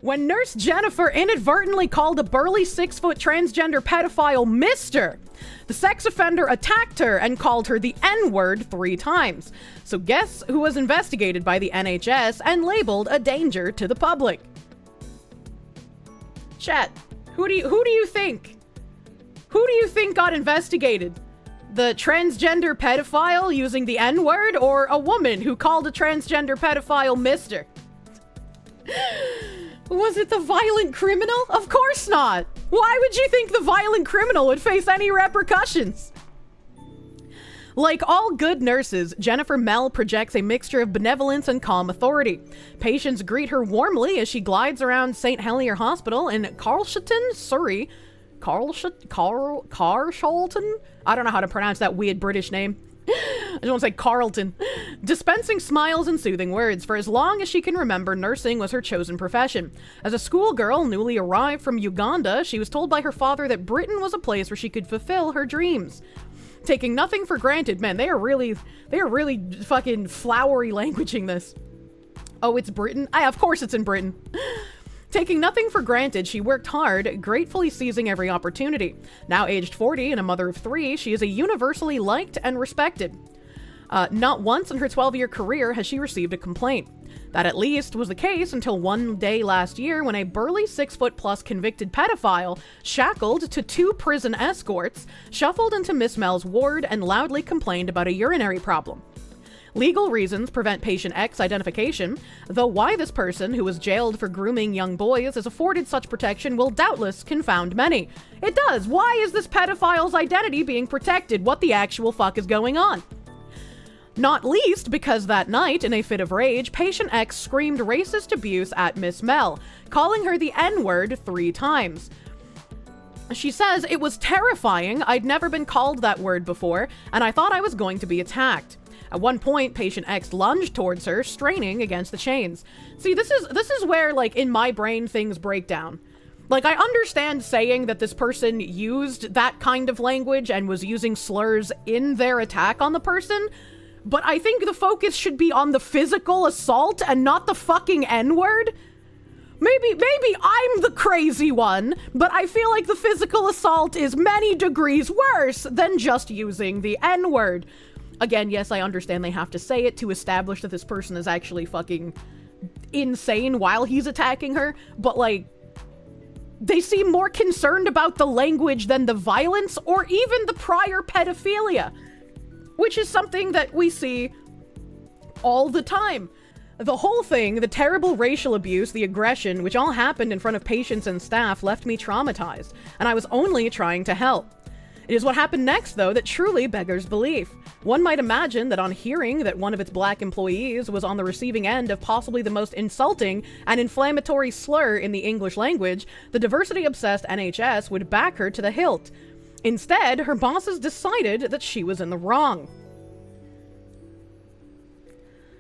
When nurse Jennifer inadvertently called a burly 6-foot transgender pedophile Mr., the sex offender attacked her and called her the N-word 3 times. So guess who was investigated by the NHS and labeled a danger to the public? Chat, who do you think? Who do you think got investigated? The transgender pedophile using the N-word, or a woman who called a transgender pedophile Mr.? Was it the violent criminal? Of course not! Why would you think the violent criminal would face any repercussions? Like all good nurses, Jennifer Mell projects a mixture of benevolence and calm authority. Patients greet her warmly as she glides around St. Helier Hospital in Carlshalton, Surrey. Carshalton? I don't know how to pronounce that weird British name. I just want to say Carlton. Dispensing smiles and soothing words. For as long as she can remember, nursing was her chosen profession. As a schoolgirl newly arrived from Uganda, she was told by her father that Britain was a place where she could fulfill her dreams. Taking nothing for granted. Man, they are really fucking flowery languaging this. Oh, it's Britain? Of course it's in Britain. Taking nothing for granted, she worked hard, gratefully seizing every opportunity. Now aged 40 and a mother of 3, she is a universally liked and respected. Not once in her 12-year career has she received a complaint. That at least was the case until one day last year when a burly 6-foot-plus convicted pedophile, shackled to 2 prison escorts, shuffled into Miss Mell's ward and loudly complained about a urinary problem. Legal reasons prevent patient X identification, though why this person, who was jailed for grooming young boys, is afforded such protection will doubtless confound many. It does. Why is this pedophile's identity being protected? What the actual fuck is going on? Not least because that night, in a fit of rage, patient X screamed racist abuse at Miss Mell, calling her the N-word 3 times. She says, "It was terrifying. I'd never been called that word before, and I thought I was going to be attacked." At one point, patient X lunged towards her, straining against the chains. See, this is where, like, in my brain, things break down. Like, I understand saying that this person used that kind of language and was using slurs in their attack on the person, but I think the focus should be on the physical assault and not the fucking N-word. Maybe I'm the crazy one, but I feel like the physical assault is many degrees worse than just using the N-word. Again, yes, I understand they have to say it to establish that this person is actually fucking insane while he's attacking her, but, like, they seem more concerned about the language than the violence or even the prior pedophilia, which is something that we see all the time. The whole thing, the terrible racial abuse, the aggression, which all happened in front of patients and staff, left me traumatized, and I was only trying to help. It is what happened next, though, that truly beggars belief. One might imagine that on hearing that one of its black employees was on the receiving end of possibly the most insulting and inflammatory slur in the English language, the diversity-obsessed NHS would back her to the hilt. Instead, her bosses decided that she was in the wrong.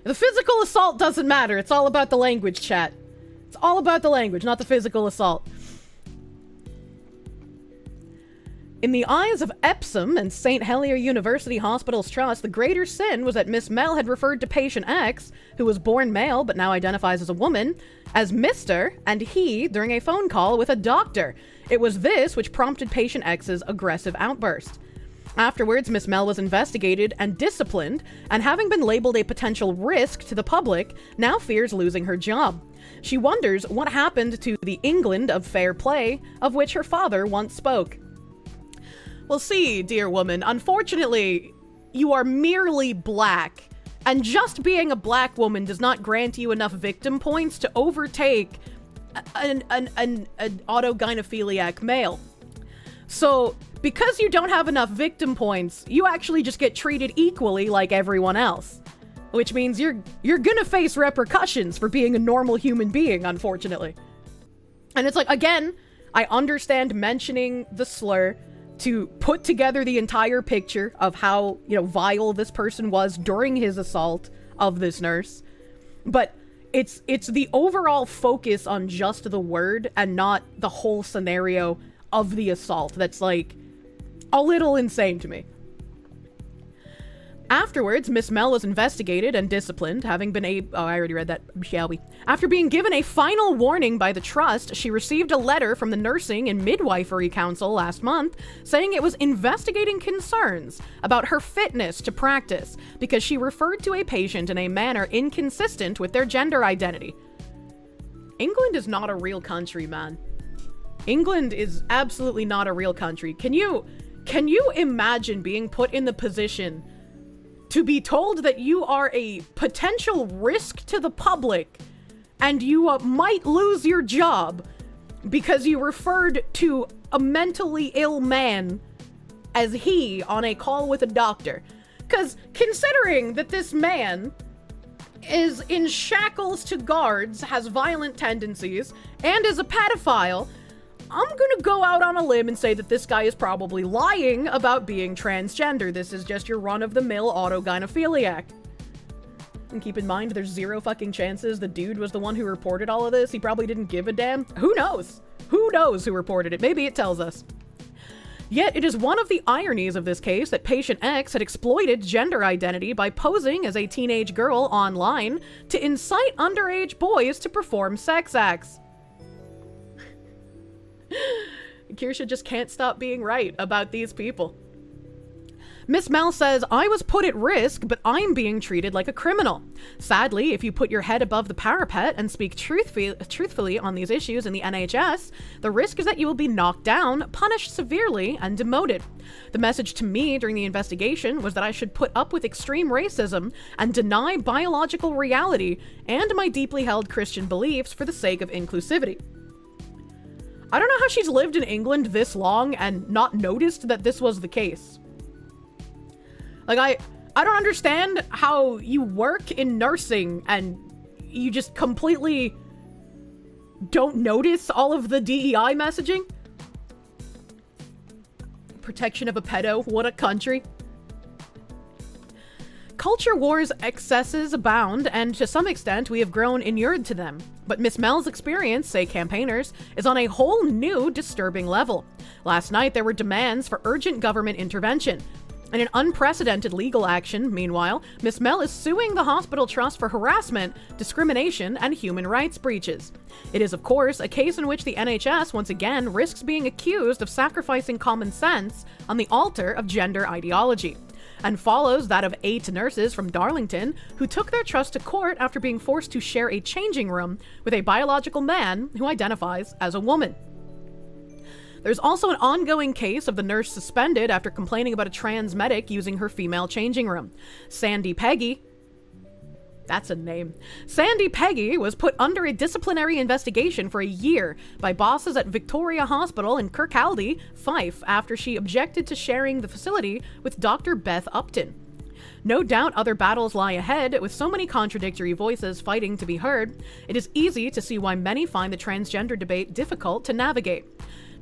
The physical assault doesn't matter. It's all about the language, chat. It's all about the language, not the physical assault. In the eyes of Epsom and St. Helier University Hospitals Trust, the greater sin was that Miss Mell had referred to patient X, who was born male but now identifies as a woman, as Mr. and he during a phone call with a doctor. It was this which prompted patient X's aggressive outburst. Afterwards, Miss Mell was investigated and disciplined, and having been labeled a potential risk to the public, now fears losing her job. She wonders what happened to the England of fair play, of which her father once spoke. Well, see, dear woman, unfortunately, you are merely black, and just being a black woman does not grant you enough victim points to overtake an autogynephiliac male. So, because you don't have enough victim points, you actually just get treated equally like everyone else. Which means you're gonna face repercussions for being a normal human being, unfortunately. And it's like, again, I understand mentioning the slur to put together the entire picture of how, vile this person was during his assault of this nurse. But it's the overall focus on just the word and not the whole scenario of the assault that's, like, a little insane to me. Afterwards, Miss Mel was investigated and disciplined, having been I already read that, shall we? After being given a final warning by the trust, she received a letter from the Nursing and Midwifery Council last month saying it was investigating concerns about her fitness to practice because she referred to a patient in a manner inconsistent with their gender identity. England is not a real country, man. England is absolutely not a real country. Can you imagine being put in the position to be told that you are a potential risk to the public and you might lose your job because you referred to a mentally ill man as he on a call with a doctor? Because considering that this man is in shackles to guards, has violent tendencies, and is a pedophile, I'm gonna go out on a limb and say that this guy is probably lying about being transgender. This is just your run-of-the-mill autogynephiliac. And keep in mind, there's zero fucking chances the dude was the one who reported all of this. He probably didn't give a damn. Who knows? Who knows who reported it? Maybe it tells us. Yet it is one of the ironies of this case that patient X had exploited gender identity by posing as a teenage girl online to incite underage boys to perform sex acts. Kirsche just can't stop being right about these people. Miss Mel says, I was put at risk, but I'm being treated like a criminal. Sadly, if you put your head above the parapet and speak truthfully on these issues in the NHS, the risk is that you will be knocked down, punished severely, and demoted. The message to me during the investigation was that I should put up with extreme racism and deny biological reality and my deeply held Christian beliefs for the sake of inclusivity. I don't know how she's lived in England this long and not noticed that this was the case. Like, I don't understand how you work in nursing and you just completely don't notice all of the DEI messaging. Protection of a pedo, what a country. Culture wars excesses abound, and to some extent we have grown inured to them. But Miss Mel's experience, say campaigners, is on a whole new disturbing level. Last night there were demands for urgent government intervention. In an unprecedented legal action, meanwhile, Miss Mel is suing the hospital trust for harassment, discrimination, and human rights breaches. It is, of course, a case in which the NHS once again risks being accused of sacrificing common sense on the altar of gender ideology, and follows that of 8 nurses from Darlington who took their trust to court after being forced to share a changing room with a biological man who identifies as a woman. There's also an ongoing case of the nurse suspended after complaining about a trans medic using her female changing room. Sandy Peggy, that's a name. Sandy Peggy was put under a disciplinary investigation for a year by bosses at Victoria Hospital in Kirkcaldy, Fife, after she objected to sharing the facility with Dr. Beth Upton. No doubt other battles lie ahead, with so many contradictory voices fighting to be heard. It is easy to see why many find the transgender debate difficult to navigate.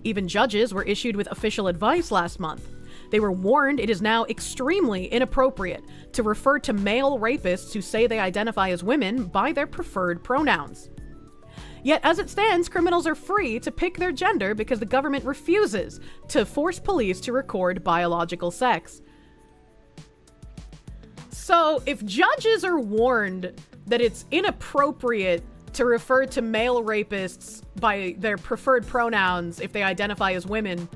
Even judges were issued with official advice last month. They were warned it is now extremely inappropriate to refer to male rapists who say they identify as women by their preferred pronouns. Yet, as it stands, criminals are free to pick their gender because the government refuses to force police to record biological sex. So, if judges are warned that it's inappropriate to refer to male rapists by their preferred pronouns if they identify as women,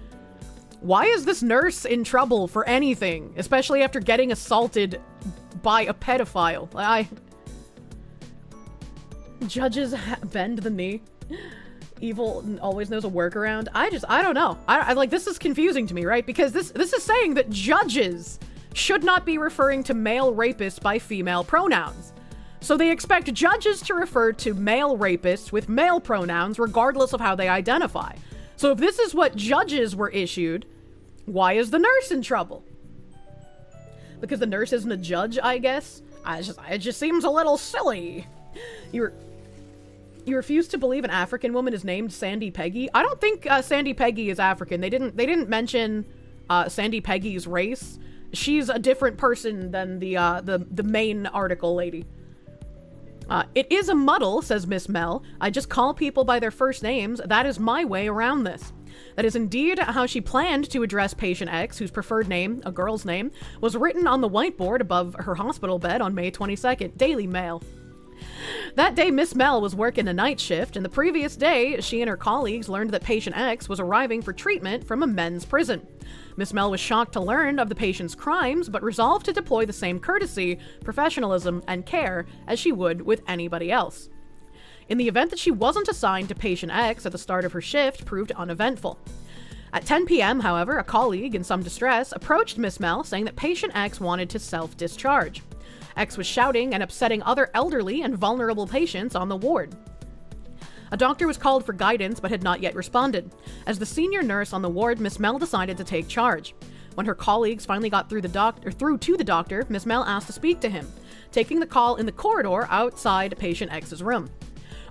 why is this nurse in trouble for anything, especially after getting assaulted by a pedophile? Judges bend the knee. Evil always knows a workaround. I don't know. I like, this is confusing to me, right? Because this is saying that judges should not be referring to male rapists by female pronouns. So they expect judges to refer to male rapists with male pronouns regardless of how they identify. So if this is what judges were issued, why is the nurse in trouble? Because the nurse isn't a judge, I guess? It just seems a little silly. You refuse to believe an African woman is named Sandy Peggy? I don't think Sandy Peggy is African. They didn't mention Sandy Peggy's race. She's a different person than the main article lady. It is a muddle, says Miss Mel. I just call people by their first names. That is my way around this. That is indeed how she planned to address patient X, whose preferred name, a girl's name, was written on the whiteboard above her hospital bed on May 22nd. Daily Mail. That day, Miss Mel was working a night shift, and the previous day, she and her colleagues learned that patient X was arriving for treatment from a men's prison. Miss Mel was shocked to learn of the patient's crimes, but resolved to deploy the same courtesy, professionalism, and care as she would with anybody else. In the event that she wasn't assigned to patient X at the start of her shift proved uneventful. At 10 p.m., however, a colleague in some distress approached Miss Mel saying that patient X wanted to self-discharge. X was shouting and upsetting other elderly and vulnerable patients on the ward. A doctor was called for guidance but had not yet responded. As the senior nurse on the ward, Miss Mel decided to take charge. When her colleagues finally got through to the doctor, Miss Mel asked to speak to him, taking the call in the corridor outside patient X's room.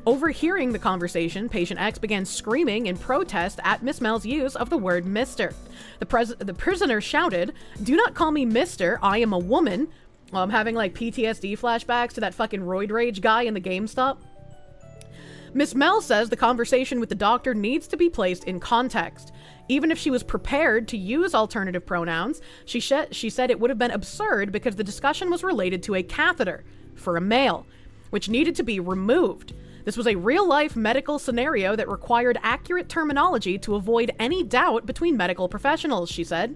Overhearing the conversation, patient X began screaming in protest at Miss Mel's use of the word Mr. The prisoner shouted, "Do not call me Mr. I am a woman." Well, I'm having like PTSD flashbacks to that fucking roid rage guy in the GameStop. Miss Mel says the conversation with the doctor needs to be placed in context. Even if she was prepared to use alternative pronouns, she said it would have been absurd because the discussion was related to a catheter for a male, which needed to be removed. This was a real-life medical scenario that required accurate terminology to avoid any doubt between medical professionals, she said.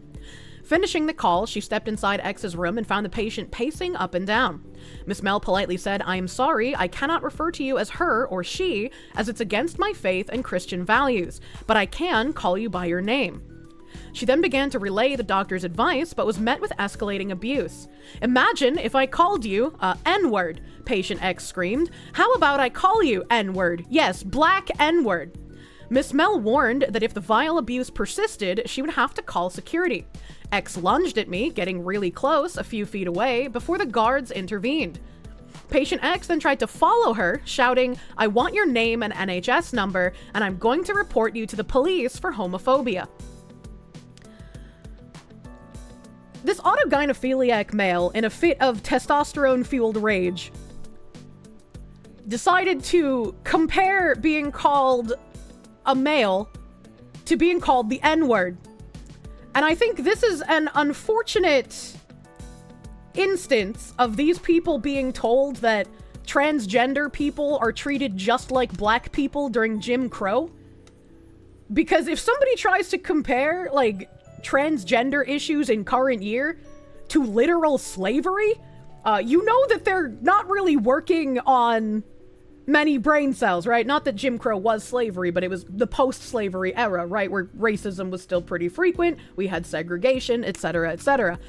Finishing the call, she stepped inside X's room and found the patient pacing up and down. Miss Mel politely said, "I am sorry, I cannot refer to you as her or she, as it's against my faith and Christian values, but I can call you by your name." She then began to relay the doctor's advice, but was met with escalating abuse. "Imagine if I called you, N-word," patient X screamed. "How about I call you N-word? Yes, black N-word." Miss Mel warned that if the vile abuse persisted, she would have to call security. X lunged at me, getting really close, a few feet away, before the guards intervened. Patient X then tried to follow her, shouting, "I want your name and NHS number, and I'm going to report you to the police for homophobia." This autogynephiliac male, in a fit of testosterone-fueled rage, decided to compare being called a male to being called the N-word. And I think this is an unfortunate instance of these people being told that transgender people are treated just like black people during Jim Crow. Because if somebody tries to compare, like, transgender issues in current year to literal slavery, you know that they're not really working on many brain cells, right? Not that Jim Crow was slavery, but it was the post-slavery era, right? Where racism was still pretty frequent. We had segregation, etc., etc.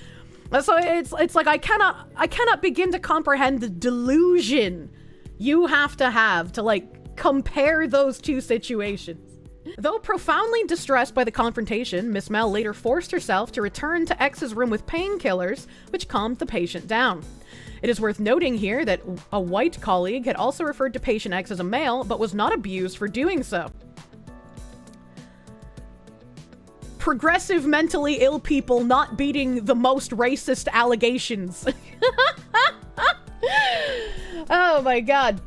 So it's like I cannot begin to comprehend the delusion you have to like compare those two situations. Though profoundly distressed by the confrontation, Miss Mel later forced herself to return to X's room with painkillers, which calmed the patient down. It is worth noting here that a white colleague had also referred to patient X as a male, but was not abused for doing so. Progressive mentally ill people not beating the most racist allegations. Oh my god.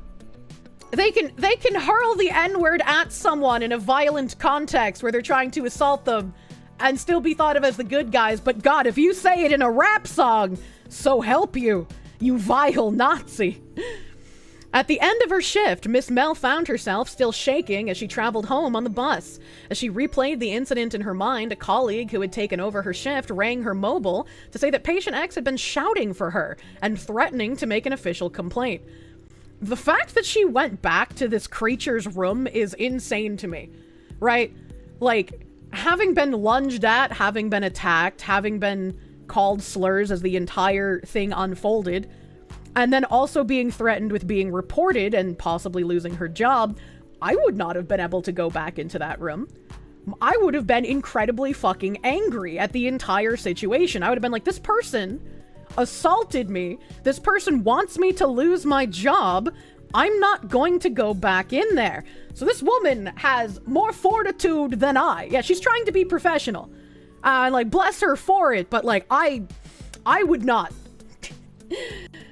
They can hurl the N-word at someone in a violent context where they're trying to assault them and still be thought of as the good guys, but god, if you say it in a rap song, so help you, you vile Nazi. At the end of her shift, Miss Mel found herself still shaking as she traveled home on the bus. As she replayed the incident in her mind, a colleague who had taken over her shift rang her mobile to say that patient X had been shouting for her and threatening to make an official complaint. The fact that she went back to this creature's room is insane to me, right? Like, having been lunged at, having been attacked, having been called slurs as the entire thing unfolded, and then also being threatened with being reported and possibly losing her job, I would not have been able to go back into that room. I would have been incredibly fucking angry at the entire situation. I would have been like, this person assaulted me. This person wants me to lose my job. I'm not going to go back in there. So this woman has more fortitude than I. Yeah, she's trying to be professional. Like, bless her for it, but like, I would not.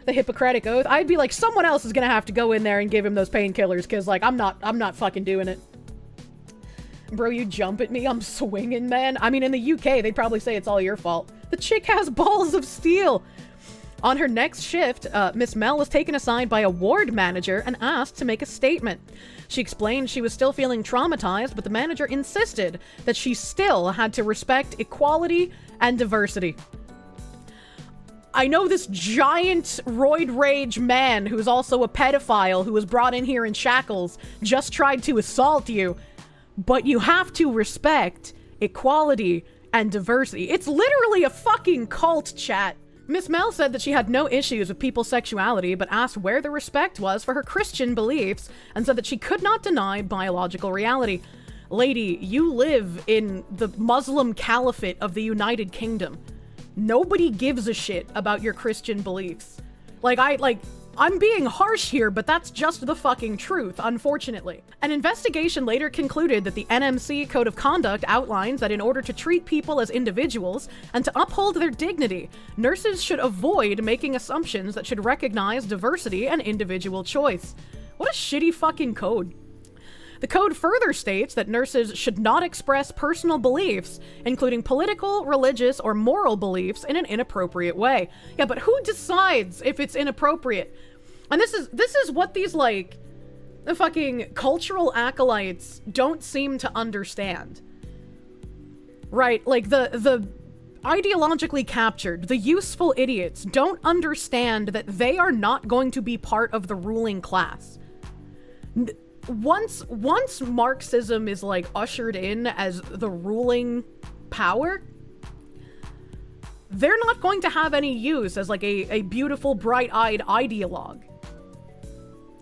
The Hippocratic Oath. I'd be like, someone else is gonna have to go in there and give him those painkillers, because like, I'm not fucking doing it. Bro, you jump at me, I'm swinging, man. I mean, in the UK, they'd probably say it's all your fault. The chick has balls of steel. On her next shift, Miss Mel was taken aside by a ward manager and asked to make a statement. She explained she was still feeling traumatized, but the manager insisted that she still had to respect equality and diversity. I know this giant roid rage man who's also a pedophile who was brought in here in shackles just tried to assault you, but you have to respect equality and diversity. It's literally a fucking cult, chat. Miss Mel said that she had no issues with people's sexuality, but asked where the respect was for her Christian beliefs, and said that she could not deny biological reality. Lady, you live in the Muslim caliphate of the United Kingdom. Nobody gives a shit about your Christian beliefs. I'm being harsh here, but that's just the fucking truth, unfortunately. An investigation later concluded that the NMC Code of Conduct outlines that in order to treat people as individuals and to uphold their dignity, nurses should avoid making assumptions that should recognize diversity and individual choice. What a shitty fucking code. The code further states that nurses should not express personal beliefs, including political, religious, or moral beliefs, in an inappropriate way. Yeah, but who decides if it's inappropriate? And this is what these, like, the fucking cultural acolytes don't seem to understand. Right? Like, the ideologically captured, the useful idiots don't understand that they are not going to be part of the ruling class. Once Marxism is, like, ushered in as the ruling power, they're not going to have any use as, like, a beautiful, bright-eyed ideologue.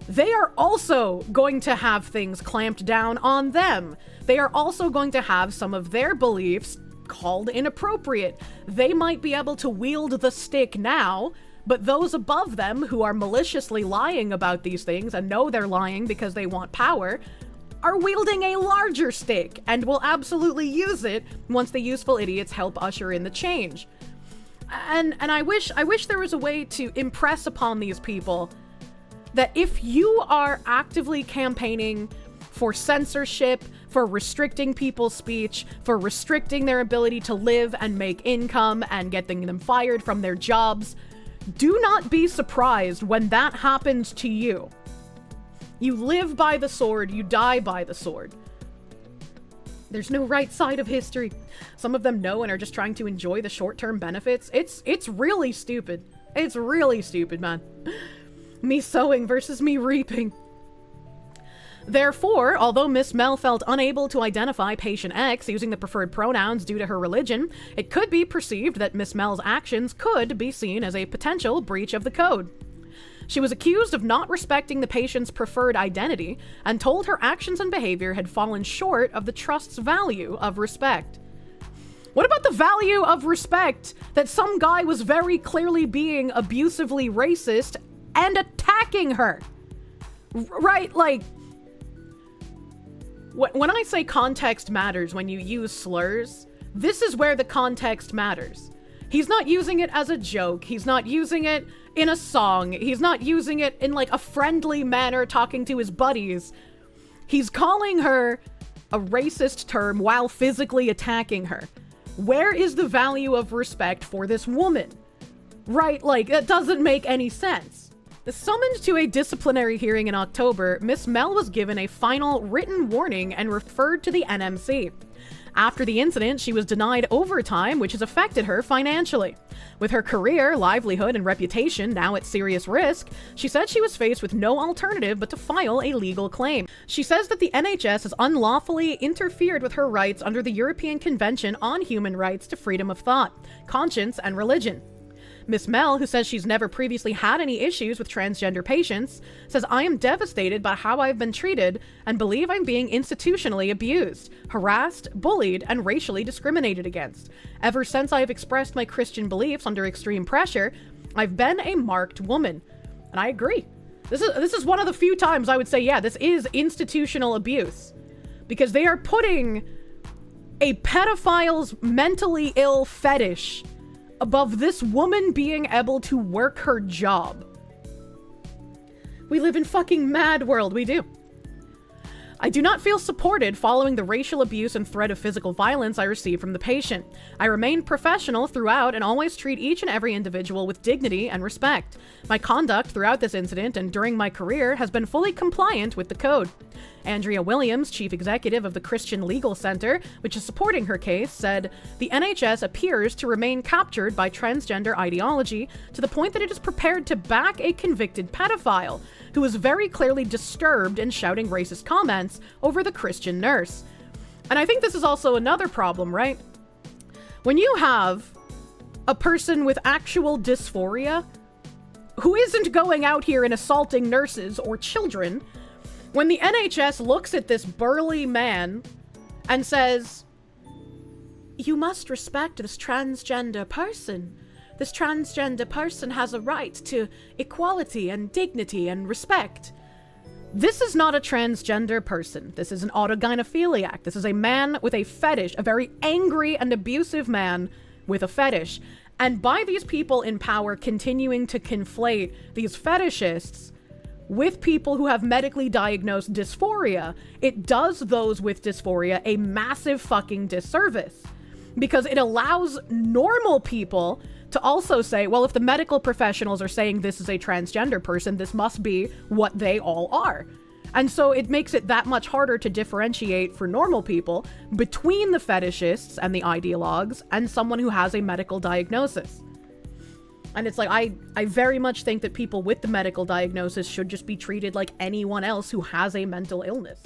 They are also going to have things clamped down on them. They are also going to have some of their beliefs called inappropriate. They might be able to wield the stick now, but those above them who are maliciously lying about these things and know they're lying because they want power are wielding a larger stick and will absolutely use it once the useful idiots help usher in the change. And I wish there was a way to impress upon these people that if you are actively campaigning for censorship, for restricting people's speech, for restricting their ability to live and make income and getting them fired from their jobs, do not be surprised when that happens to you. You live by the sword, you die by the sword. There's no right side of history. Some of them know and are just trying to enjoy the short-term benefits. It's really stupid. It's really stupid, man. Me sowing versus me reaping. Therefore, although Miss Mel felt unable to identify patient X using the preferred pronouns due to her religion, it could be perceived that Miss Mel's actions could be seen as a potential breach of the code. She was accused of not respecting the patient's preferred identity and told her actions and behavior had fallen short of the trust's value of respect. What about the value of respect that some guy was very clearly being abusively racist and attacking her? Right, like, when I say context matters when you use slurs, this is where the context matters. He's not using it as a joke. He's not using it in a song. He's not using it in, like, a friendly manner talking to his buddies. He's calling her a racist term while physically attacking her. Where is the value of respect for this woman? Right, like, that doesn't make any sense. Summoned to a disciplinary hearing in October, Miss Mel was given a final written warning and referred to the NMC. After the incident, she was denied overtime, which has affected her financially. With her career, livelihood, and reputation now at serious risk, she said she was faced with no alternative but to file a legal claim. She says that the NHS has unlawfully interfered with her rights under the European Convention on Human Rights to Freedom of Thought, Conscience, and Religion. Miss Mel, who says she's never previously had any issues with transgender patients, says, "I am devastated by how I've been treated and believe I'm being institutionally abused, harassed, bullied, and racially discriminated against. Ever since I have expressed my Christian beliefs under extreme pressure, I've been a marked woman." And I agree. This is one of the few times I would say, yeah, this is institutional abuse. Because they are putting a pedophile's mentally ill fetish above this woman being able to work her job. We live in fucking mad world, we do. I do not feel supported following the racial abuse and threat of physical violence I received from the patient. I remain professional throughout and always treat each and every individual with dignity and respect. My conduct throughout this incident and during my career has been fully compliant with the code. Andrea Williams, chief executive of the Christian Legal Center, which is supporting her case, said, "The NHS appears to remain captured by transgender ideology to the point that it is prepared to back a convicted pedophile who is very clearly disturbed and shouting racist comments over the Christian nurse." And I think this is also another problem, right? When you have a person with actual dysphoria who isn't going out here and assaulting nurses or children, when the NHS looks at this burly man and says, "You must respect this transgender person. This transgender person has a right to equality and dignity and respect." This is not a transgender person. This is an autogynephiliac. This is a man with a fetish, a very angry and abusive man with a fetish. And by these people in power continuing to conflate these fetishists with people who have medically diagnosed dysphoria, it does those with dysphoria a massive fucking disservice. Because it allows normal people to also say, well, if the medical professionals are saying this is a transgender person, this must be what they all are. And so it makes it that much harder to differentiate for normal people between the fetishists and the ideologues and someone who has a medical diagnosis. And it's like, I very much think that people with the medical diagnosis should just be treated like anyone else who has a mental illness.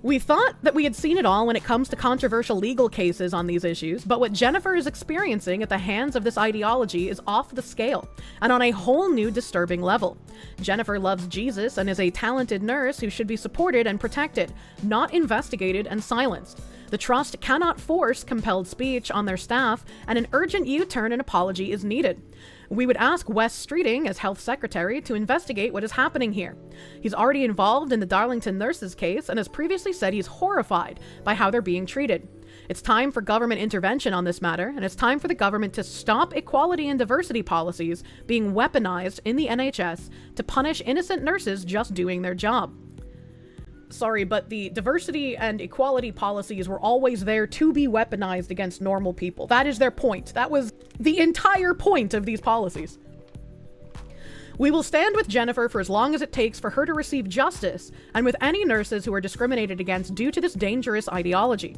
We thought that we had seen it all when it comes to controversial legal cases on these issues, but what Jennifer is experiencing at the hands of this ideology is off the scale, and on a whole new disturbing level. Jennifer loves Jesus and is a talented nurse who should be supported and protected, not investigated and silenced. The trust cannot force compelled speech on their staff, and an urgent U-turn and apology is needed. We would ask Wes Streeting, as health secretary, to investigate what is happening here. He's already involved in the Darlington nurses case and has previously said he's horrified by how they're being treated. It's time for government intervention on this matter, and it's time for the government to stop equality and diversity policies being weaponized in the NHS to punish innocent nurses just doing their job. Sorry, but the diversity and equality policies were always there to be weaponized against normal people. That is their point. That was the entire point of these policies. We will stand with Jennifer for as long as it takes for her to receive justice, and with any nurses who are discriminated against due to this dangerous ideology.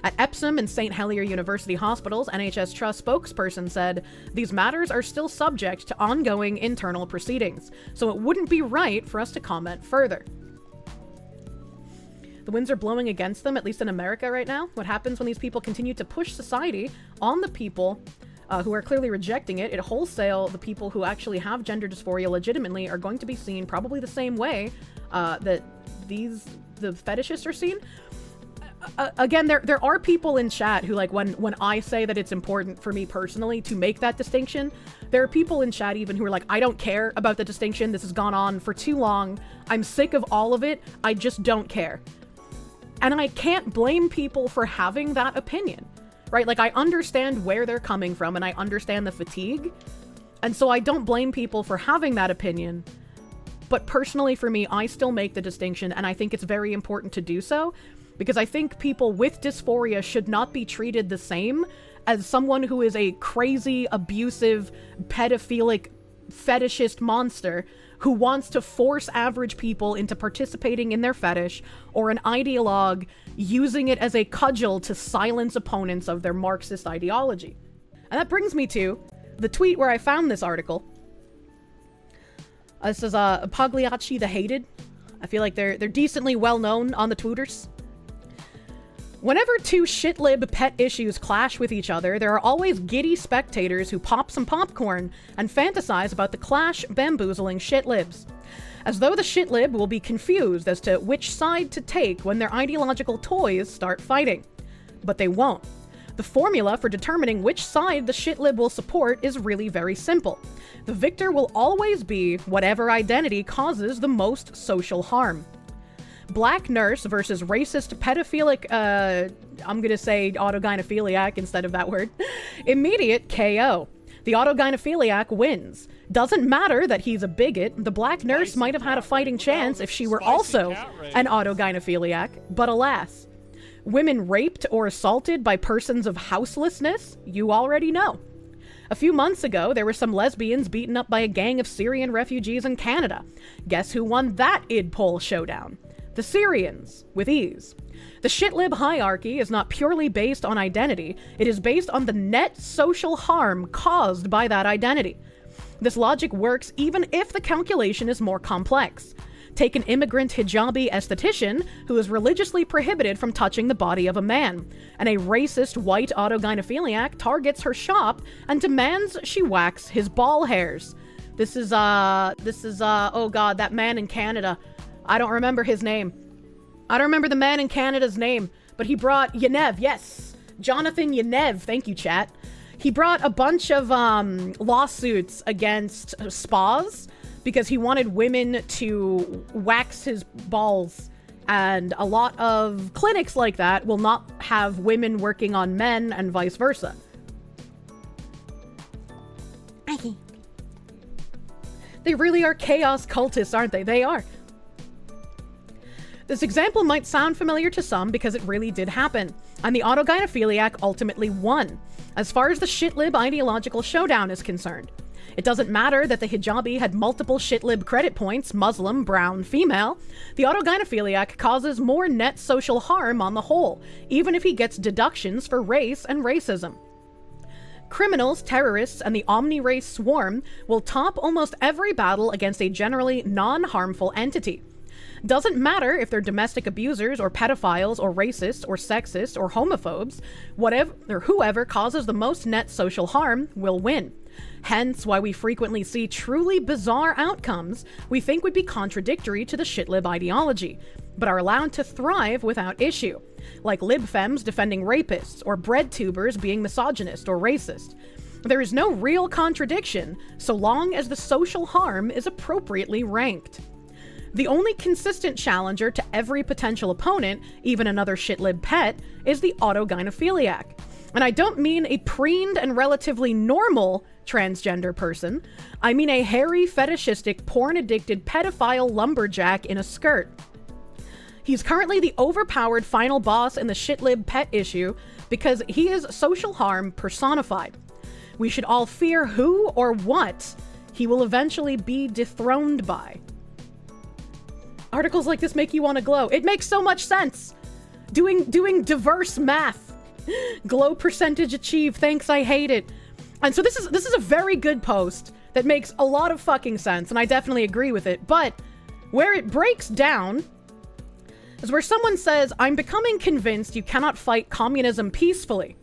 At Epsom and St. Helier University Hospitals, NHS Trust spokesperson said, "These matters are still subject to ongoing internal proceedings, so it wouldn't be right for us to comment further." The winds are blowing against them, at least in America right now. What happens when these people continue to push society on the people who are clearly rejecting it? It wholesale the people who actually have gender dysphoria legitimately are going to be seen probably the same way that the fetishists are seen. Again, there are people in chat who, like, when I say that it's important for me personally to make that distinction, there are people in chat even who are like, I don't care about the distinction. This has gone on for too long. I'm sick of all of it. I just don't care. And I can't blame people for having that opinion, right? Like, I understand where they're coming from and I understand the fatigue. And so I don't blame people for having that opinion. But personally for me, I still make the distinction, and I think it's very important to do so, because I think people with dysphoria should not be treated the same as someone who is a crazy, abusive, pedophilic, fetishist monster who wants to force average people into participating in their fetish, or an ideologue using it as a cudgel to silence opponents of their Marxist ideology. And that brings me to the tweet where I found this article. This is Pagliacci the Hated. I feel like they're decently well known on the Twitters. Whenever two shitlib pet issues clash with each other, there are always giddy spectators who pop some popcorn and fantasize about the clash bamboozling shitlibs. As though the shitlib will be confused as to which side to take when their ideological toys start fighting. But they won't. The formula for determining which side the shitlib will support is really very simple. The victor will always be whatever identity causes the most social harm. Black nurse versus racist pedophilic, I'm gonna say autogynephiliac instead of that word. Immediate KO. The autogynephiliac wins. Doesn't matter that he's a bigot. The black nurse might have had a fighting chance if she were also an autogynephiliac, but alas. Women raped or assaulted by persons of houselessness? You already know. A few months ago, there were some lesbians beaten up by a gang of Syrian refugees in Canada. Guess who won that id poll showdown? The Syrians, with ease. The shitlib hierarchy is not purely based on identity, it is based on the net social harm caused by that identity. This logic works even if the calculation is more complex. Take an immigrant hijabi esthetician who is religiously prohibited from touching the body of a man, and a racist white autogynephiliac targets her shop and demands she wax his ball hairs. This is oh god, that man in Canada. I don't remember his name. I don't remember the man in Canada's name, but he brought Yenev, yes. Jonathan Yenev, thank you, chat. He brought a bunch of lawsuits against spas because he wanted women to wax his balls. And a lot of clinics like that will not have women working on men and vice versa. They really are chaos cultists, aren't they? They are. This example might sound familiar to some because it really did happen, and the autogynephiliac ultimately won, as far as the shitlib ideological showdown is concerned. It doesn't matter that the hijabi had multiple shitlib credit points, Muslim, brown, female. The autogynephiliac causes more net social harm on the whole, even if he gets deductions for race and racism. Criminals, terrorists, and the omni-race swarm will top almost every battle against a generally non-harmful entity. Doesn't matter if they're domestic abusers or pedophiles or racists or sexist or homophobes, whatever or whoever causes the most net social harm will win. Hence why we frequently see truly bizarre outcomes we think would be contradictory to the shitlib ideology, but are allowed to thrive without issue, like libfems defending rapists or bread tubers being misogynist or racist. There is no real contradiction so long as the social harm is appropriately ranked. The only consistent challenger to every potential opponent, even another shitlib pet, is the autogynephiliac. And I don't mean a preened and relatively normal transgender person. I mean a hairy, fetishistic, porn-addicted pedophile lumberjack in a skirt. He's currently the overpowered final boss in the shitlib pet issue because he is social harm personified. We should all fear who or what he will eventually be dethroned by. Articles like this make you want to glow. It makes so much sense. Doing diverse math. Glow percentage achieved. Thanks, I hate it. And so this is a very good post that makes a lot of fucking sense, and I definitely agree with it. But where it breaks down is where someone says, "I'm becoming convinced you cannot fight communism peacefully."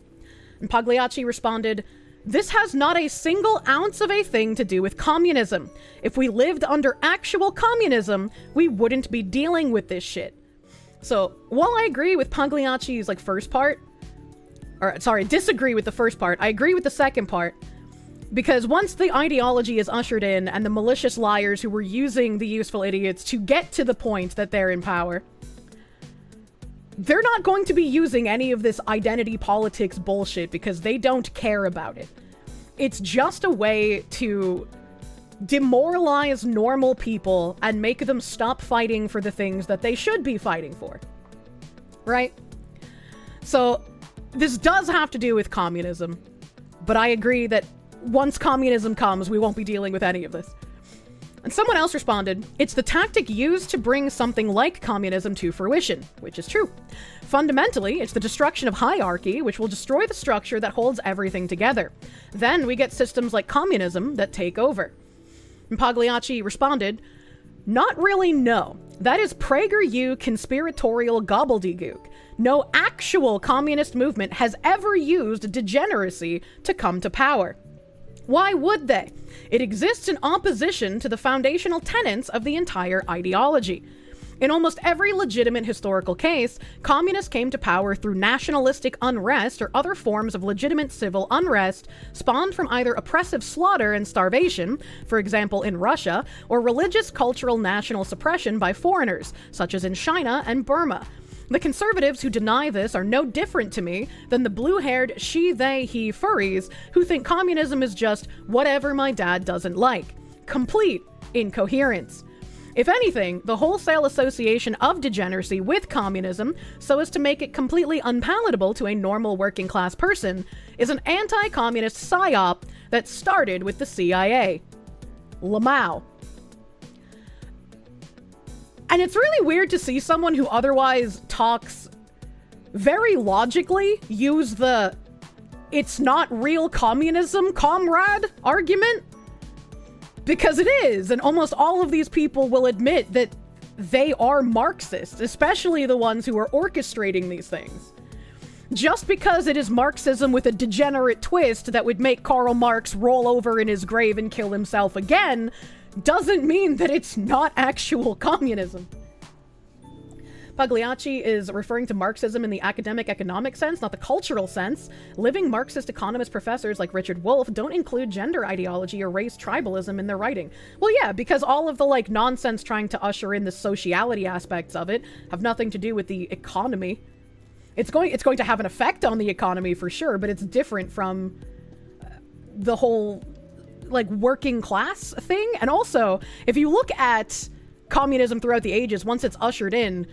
And Pagliacci responded, "This has not a single ounce of a thing to do with communism. If we lived under actual communism, we wouldn't be dealing with this shit." So, while I agree with Pagliacci's first part, disagree with the first part, I agree with the second part, because once the ideology is ushered in and the malicious liars who were using the useful idiots to get to the point that they're in power, they're not going to be using any of this identity politics bullshit because they don't care about it. It's just a way to demoralize normal people and make them stop fighting for the things that they should be fighting for. Right? So, this does have to do with communism, but I agree that once communism comes, we won't be dealing with any of this. And someone else responded, "It's the tactic used to bring something like communism to fruition," which is true. Fundamentally, it's the destruction of hierarchy, which will destroy the structure that holds everything together. Then we get systems like communism that take over. And Pagliacci responded, "Not really, no. That is PragerU conspiratorial gobbledygook. No actual communist movement has ever used degeneracy to come to power. Why would they? It exists in opposition to the foundational tenets of the entire ideology. In almost every legitimate historical case, communists came to power through nationalistic unrest or other forms of legitimate civil unrest spawned from either oppressive slaughter and starvation, for example in Russia, or religious cultural national suppression by foreigners, such as in China and Burma. The conservatives who deny this are no different to me than the blue-haired she, they, he furries who think communism is just whatever my dad doesn't like. Complete incoherence. If anything, the wholesale association of degeneracy with communism, so as to make it completely unpalatable to a normal working-class person, is an anti-communist psyop that started with the CIA. Lamau. And it's really weird to see someone who otherwise talks very logically use the "it's not real communism, comrade" argument. Because it is, and almost all of these people will admit that they are Marxists, especially the ones who are orchestrating these things. Just because it is Marxism with a degenerate twist that would make Karl Marx roll over in his grave and kill himself again, doesn't mean that it's not actual communism. Pagliacci is referring to Marxism in the academic economic sense, not the cultural sense. Living Marxist economist professors like Richard Wolff don't include gender ideology or race tribalism in their writing. Well, yeah, because all of the nonsense trying to usher in the sociality aspects of it have nothing to do with the economy. It's going to have an effect on the economy for sure, but it's different from the whole working class thing. And also, if you look at communism throughout the ages, once it's ushered in,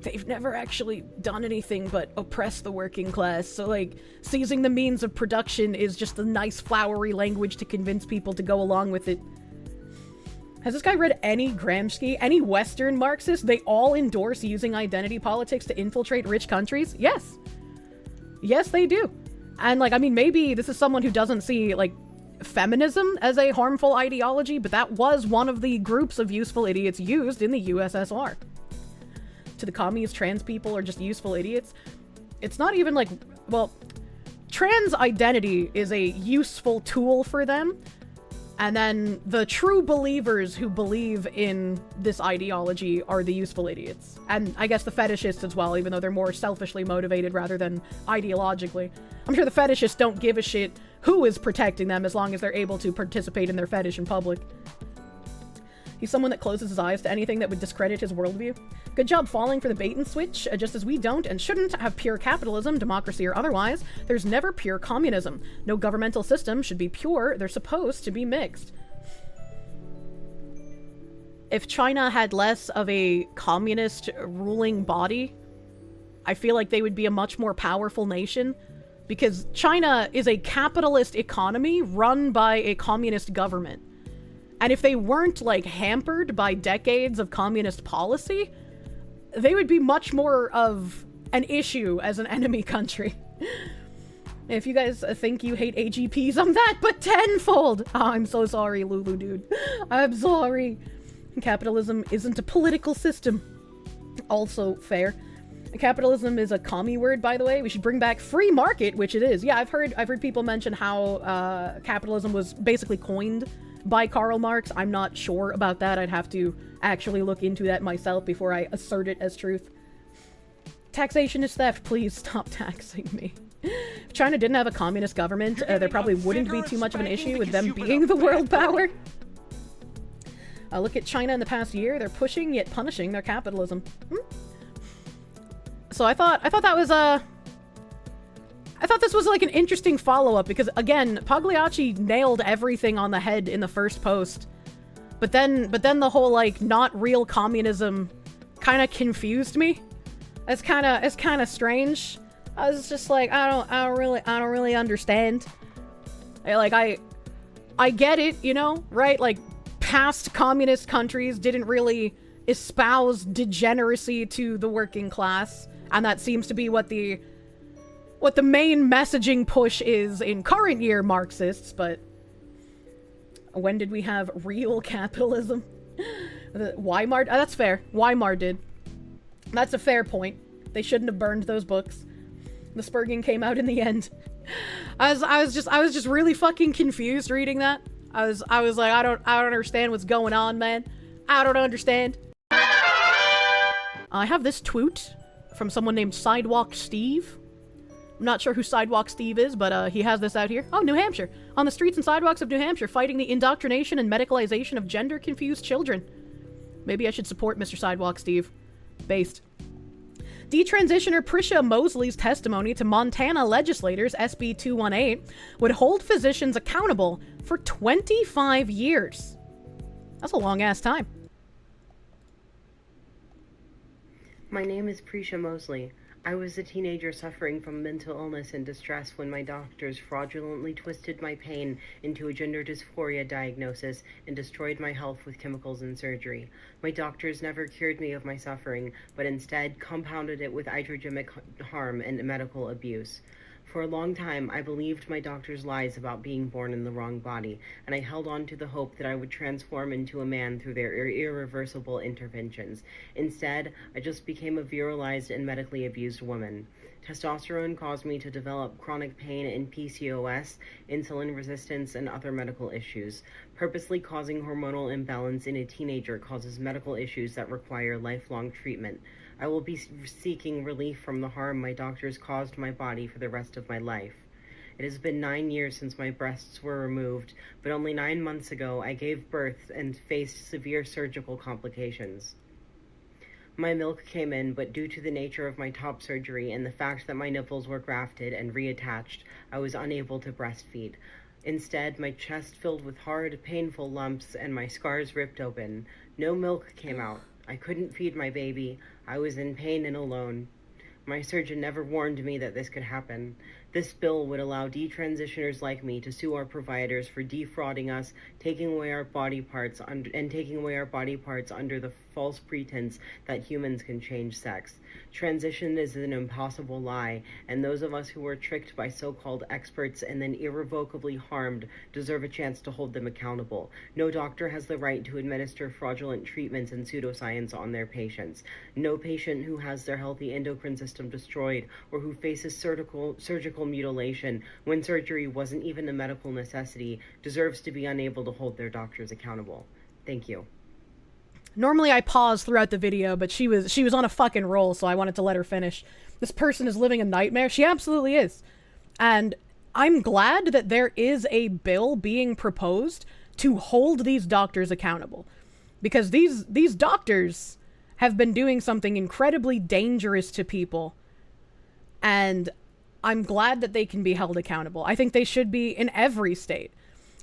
they've never actually done anything but oppress the working class. So, seizing the means of production is just a nice flowery language to convince people to go along with it. Has this guy read any Gramsci, any Western Marxists? They all endorse using identity politics to infiltrate rich countries? Yes. Yes, they do. And, maybe this is someone who doesn't see, feminism as a harmful ideology, but that was one of the groups of useful idiots used in the USSR. To the commies, trans people are just useful idiots. It's not even trans identity is a useful tool for them. And then the true believers who believe in this ideology are the useful idiots. And I guess the fetishists as well, even though they're more selfishly motivated rather than ideologically. I'm sure the fetishists don't give a shit who is protecting them as long as they're able to participate in their fetish in public. He's someone that closes his eyes to anything that would discredit his worldview. Good job falling for the bait and switch, just as we don't and shouldn't have pure capitalism, democracy or otherwise. There's never pure communism. No governmental system should be pure, they're supposed to be mixed. If China had less of a communist ruling body, I feel like they would be a much more powerful nation, because China is a capitalist economy run by a communist government. And if they weren't, hampered by decades of communist policy, they would be much more of an issue as an enemy country. If you guys think you hate AGPs, I'm that, but tenfold! Oh, I'm so sorry, Lulu dude. I'm sorry. Capitalism isn't a political system. Also fair. Capitalism is a commie word, by the way. We should bring back free market, which it is. Yeah, I've heard people mention how capitalism was basically coined by Karl Marx. I'm not sure about that. I'd have to actually look into that myself before I assert it as truth. Taxation is theft. Please stop taxing me. If China didn't have a communist government, there probably wouldn't be too much of an issue with them being the world power. Look at China in the past year. They're pushing yet punishing their capitalism. So I thought that was I thought this was an interesting follow-up, because again, Pagliacci nailed everything on the head in the first post. But then the whole not real communism kind of confused me. It's kind of strange. I was just I don't really understand. I get it, right? Past communist countries didn't really espouse degeneracy to the working class, and that seems to be what the main messaging push is in current year Marxists. But when did we have real capitalism? Weimar? That's fair. Weimar did. That's a fair point. They shouldn't have burned those books. The Spurgeon came out in the end. I was just really fucking confused reading that. I was like, I don't understand what's going on, man. I don't understand. I have this tweet from someone named Sidewalk Steve. I'm not sure who Sidewalk Steve is, but he has this out here. Oh, New Hampshire. On the streets and sidewalks of New Hampshire, fighting the indoctrination and medicalization of gender-confused children. Maybe I should support Mr. Sidewalk Steve. Based. Detransitioner Prisha Mosley's testimony to Montana legislators, SB 218, would hold physicians accountable for 25 years. That's a long-ass time. My name is Prisha Mosley. I was a teenager suffering from mental illness and distress when my doctors fraudulently twisted my pain into a gender dysphoria diagnosis and destroyed my health with chemicals and surgery. My doctors never cured me of my suffering, but instead compounded it with iatrogenic harm and medical abuse. For a long time, I believed my doctor's lies about being born in the wrong body, and I held on to the hope that I would transform into a man through their irreversible interventions. Instead, I just became a virilized and medically abused woman. Testosterone caused me to develop chronic pain and PCOS, insulin resistance, and other medical issues. Purposely causing hormonal imbalance in a teenager causes medical issues that require lifelong treatment. I will be seeking relief from the harm my doctors caused my body for the rest of my life. It has been 9 years since my breasts were removed, but only 9 months ago I gave birth and faced severe surgical complications. My milk came in, but due to the nature of my top surgery and the fact that my nipples were grafted and reattached, I was unable to breastfeed. Instead, my chest filled with hard, painful lumps and my scars ripped open. No milk came out. I couldn't feed my baby. I was in pain and alone. My surgeon never warned me that this could happen. This bill would allow detransitioners like me to sue our providers for defrauding us, taking away our body parts under the false pretense that humans can change sex. Transition is an impossible lie, and those of us who were tricked by so-called experts and then irrevocably harmed deserve a chance to hold them accountable. No doctor has the right to administer fraudulent treatments and pseudoscience on their patients. No patient who has their healthy endocrine system destroyed or who faces surgical mutilation when surgery wasn't even a medical necessity deserves to be unable to hold their doctors accountable. Thank you. Normally I pause throughout the video, but she was on a fucking roll, so I wanted to let her finish. This person is living a nightmare. She absolutely is. And I'm glad that there is a bill being proposed to hold these doctors accountable. Because these doctors have been doing something incredibly dangerous to people. And I'm glad that they can be held accountable. I think they should be in every state.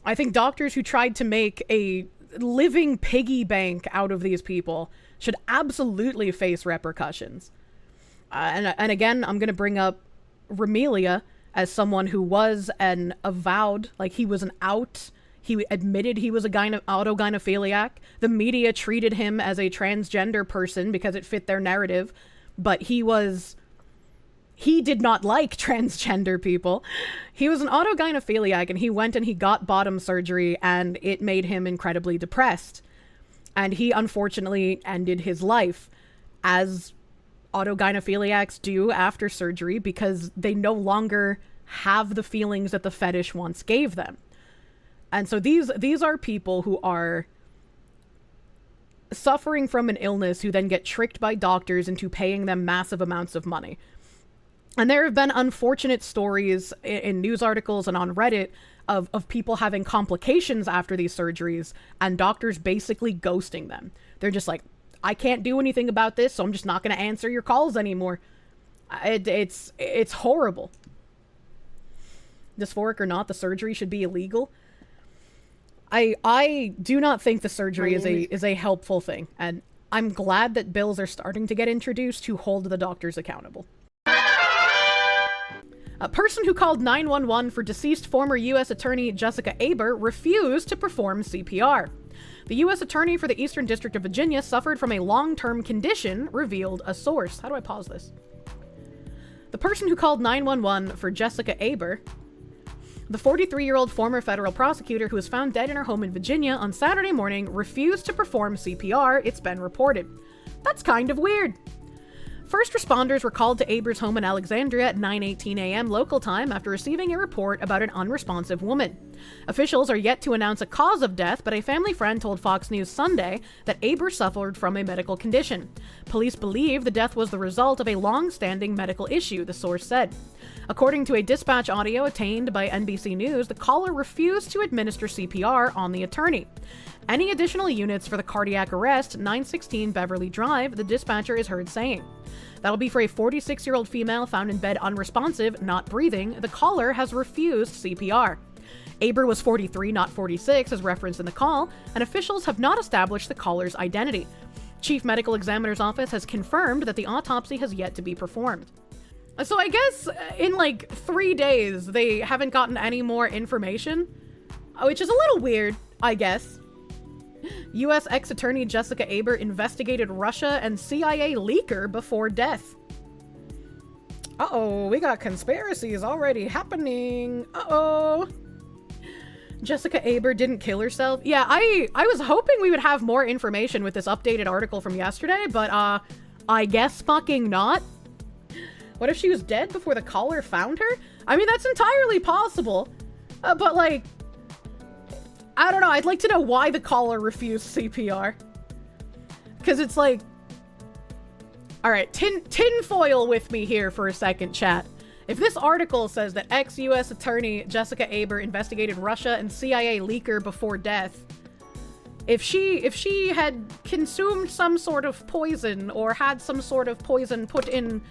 I think doctors who tried to make a living piggy bank out of these people should absolutely face repercussions. And again, I'm going to bring up Remelia as someone who was an avowed, like he was an out. He admitted he was a autogynephiliac. The media treated him as a transgender person because it fit their narrative, but he did not like transgender people. He was an autogynephiliac, and he went and he got bottom surgery, and it made him incredibly depressed. And he unfortunately ended his life, as autogynephiliacs do after surgery, because they no longer have the feelings that the fetish once gave them. And so these are people who are suffering from an illness who then get tricked by doctors into paying them massive amounts of money. And there have been unfortunate stories in news articles and on Reddit of people having complications after these surgeries and doctors basically ghosting them. They're just like, I can't do anything about this, so I'm just not going to answer your calls anymore. It's horrible. Dysphoric or not, the surgery should be illegal. I do not think the surgery is a helpful thing, and I'm glad that bills are starting to get introduced to hold the doctors accountable. A person who called 911 for deceased former U.S. Attorney Jessica Aber refused to perform CPR. The U.S. Attorney for the Eastern District of Virginia suffered from a long-term condition, revealed a source. How do I pause this? The person who called 911 for Jessica Aber, the 43-year-old former federal prosecutor who was found dead in her home in Virginia on Saturday morning, refused to perform CPR, it's been reported. That's kind of weird. First responders were called to Aber's home in Alexandria at 9:18 a.m. local time after receiving a report about an unresponsive woman. Officials are yet to announce a cause of death, but a family friend told Fox News Sunday that Aber suffered from a medical condition. Police believe the death was the result of a long-standing medical issue, the source said. According to a dispatch audio obtained by NBC News, the caller refused to administer CPR on the attorney. Any additional units for the cardiac arrest, 916 Beverly Drive, the dispatcher is heard saying. That'll be for a 46-year-old female found in bed unresponsive, not breathing. The caller has refused CPR. Aber was 43, not 46, as referenced in the call, and officials have not established the caller's identity. Chief Medical Examiner's Office has confirmed that the autopsy has yet to be performed. So I guess in like 3 days, they haven't gotten any more information, which is a little weird, I guess. U.S. ex-attorney Jessica Aber investigated Russia and CIA leaker before death. Uh-oh, we got conspiracies already happening. Uh-oh. Jessica Aber didn't kill herself. Yeah, I was hoping we would have more information with this updated article from yesterday, but I guess fucking not. What if she was dead before the caller found her? I mean, that's entirely possible. But like, I don't know. I'd like to know why the caller refused CPR. Because it's like, all right, tinfoil with me here for a second, chat. If this article says that ex-US attorney Jessica Aber investigated Russia and CIA leaker before death, if she had consumed some sort of poison or had some sort of poison put in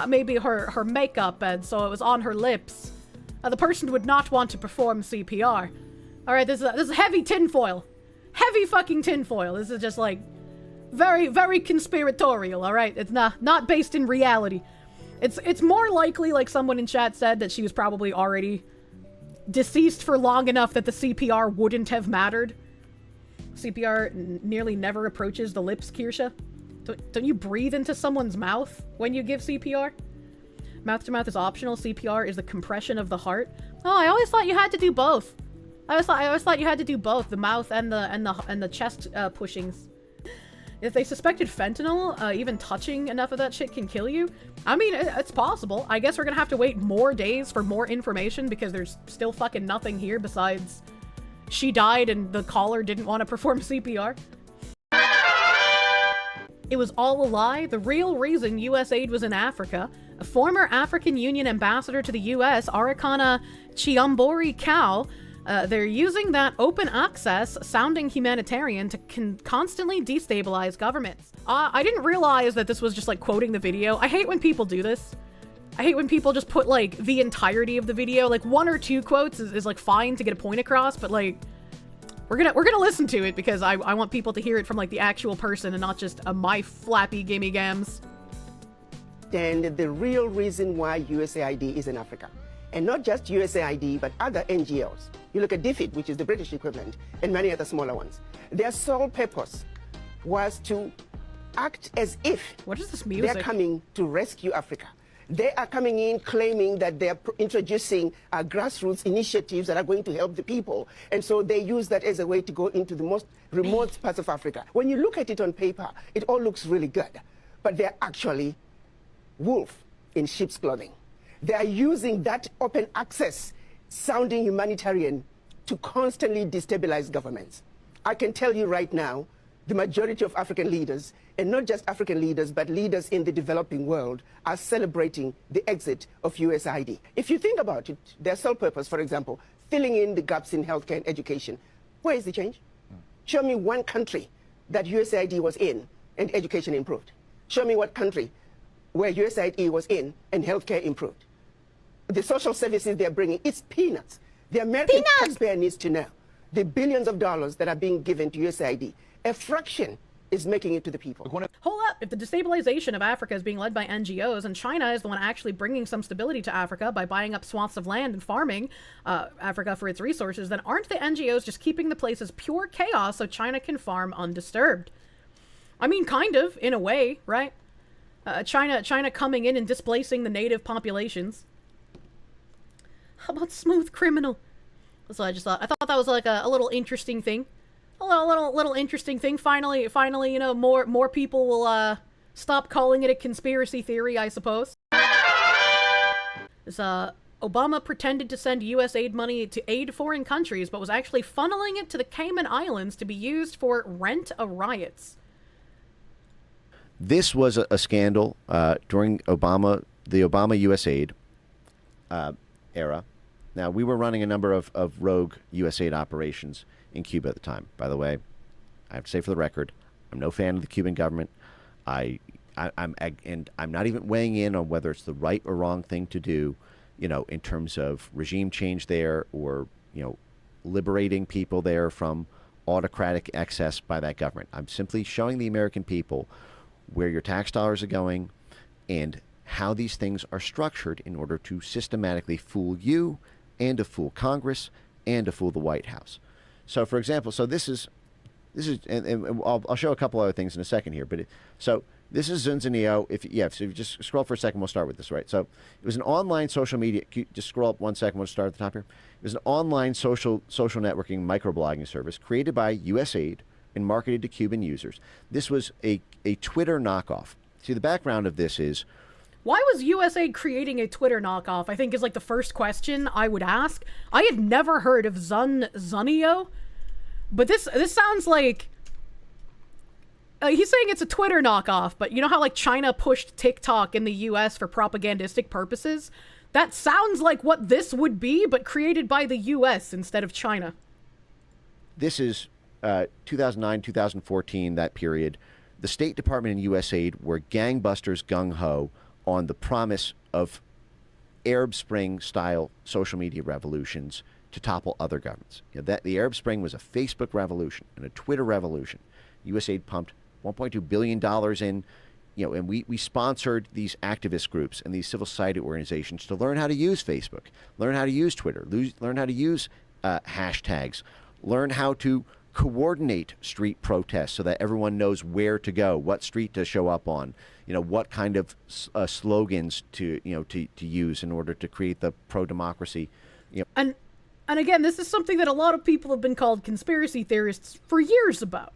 maybe her makeup and so it was on her lips, the person would not want to perform CPR. All right, this is heavy tinfoil. Heavy fucking tinfoil. This is just like very, very conspiratorial, all right? It's not based in reality. It's more likely, like someone in chat said, that she was probably already deceased for long enough that the CPR wouldn't have mattered. CPR nearly never approaches the lips, Kirsche. Don't you breathe into someone's mouth when you give CPR? Mouth-to-mouth is optional. CPR is the compression of the heart. Oh, I always thought you had to do both. I always thought you had to do both, the mouth and the chest pushings. If they suspected fentanyl, even touching enough of that shit can kill you. I mean, it's possible. I guess we're gonna have to wait more days for more information because there's still fucking nothing here besides she died and the caller didn't want to perform CPR. It was all a lie. The real reason USAID was in Africa. A former African Union ambassador to the US, Arikana Chihombori-Quao, they're using that open access sounding humanitarian to constantly destabilize governments. I didn't realize that this was just like quoting the video. I hate when people do this. I hate when people just put like the entirety of the video. Like 1 or 2 quotes is like fine to get a point across, but like we're gonna listen to it because I want people to hear it from like the actual person and not just my flappy gimme gams. And the real reason why USAID is in Africa. And not just USAID, but other NGOs. You look at DFID, which is the British equivalent, and many other smaller ones. Their sole purpose was to act as if what is this music? They're coming to rescue Africa. They are coming in claiming that they're introducing grassroots initiatives that are going to help the people. And so they use that as a way to go into the most remote parts of Africa. When you look at it on paper, it all looks really good. But they're actually wolf in sheep's clothing. They are using that open access sounding humanitarian to constantly destabilize governments. I can tell you right now, the majority of African leaders, and not just African leaders, but leaders in the developing world, are celebrating the exit of USAID. If you think about it, their sole purpose, for example, filling in the gaps in healthcare and education, where is the change? Show me one country that USAID was in and education improved. Show me what country where USAID was in and healthcare improved. The social services they're bringing, it's peanuts. The American taxpayer needs to know the billions of dollars that are being given to USAID, a fraction is making it to the people. Hold up. If the destabilization of Africa is being led by NGOs and China is the one actually bringing some stability to Africa by buying up swaths of land and farming Africa for its resources, then aren't the NGOs just keeping the place as pure chaos so China can farm undisturbed? I mean, kind of, in a way, right? China coming in and displacing the native populations. How about smooth criminal? So I thought that was like a little interesting thing. A little interesting thing. Finally, you know, more people will stop calling it a conspiracy theory, I suppose. This, Obama pretended to send USAID money to aid foreign countries, but was actually funneling it to the Cayman Islands to be used for rent-a-riots. This was a scandal during the Obama USAID. era. Now, we were running a number of rogue USAID operations in Cuba at the time. By the way, I have to say for the record, I'm no fan of the Cuban government. I'm not even weighing in on whether it's the right or wrong thing to do, in terms of regime change there, or, liberating people there from autocratic excess by that government. I'm simply showing the American people where your tax dollars are going and how these things are structured in order to systematically fool you and to fool Congress and to fool the White House. So, for example, this is, and I'll show a couple other things in a second here, but this is Zunzaneo. So if you just scroll for a second, we'll start with this, right? So it was an online social media, just scroll up 1 second, we'll start at the top here. It was an online social networking microblogging service created by USAID and marketed to Cuban users. This was a Twitter knockoff. See, the background of this is, why was USAID creating a Twitter knockoff? I think is like the first question I would ask. I had never heard of Zunzaneo, but this sounds like he's saying it's a Twitter knockoff. But you know how like China pushed TikTok in the US for propagandistic purposes? That sounds like what this would be, but created by the US instead of China. This is 2009, 2014, that period. The State Department and USAID were gangbusters gung-ho on the promise of Arab Spring-style social media revolutions to topple other governments. The Arab Spring was a Facebook revolution and a Twitter revolution. USAID pumped $1.2 billion in, and we sponsored these activist groups and these civil society organizations to learn how to use Facebook, learn how to use Twitter, learn how to use hashtags, learn how to coordinate street protests so that everyone knows where to go, what street to show up on, what kind of slogans to use in order to create the pro-democracy. And again, this is something that a lot of people have been called conspiracy theorists for years about.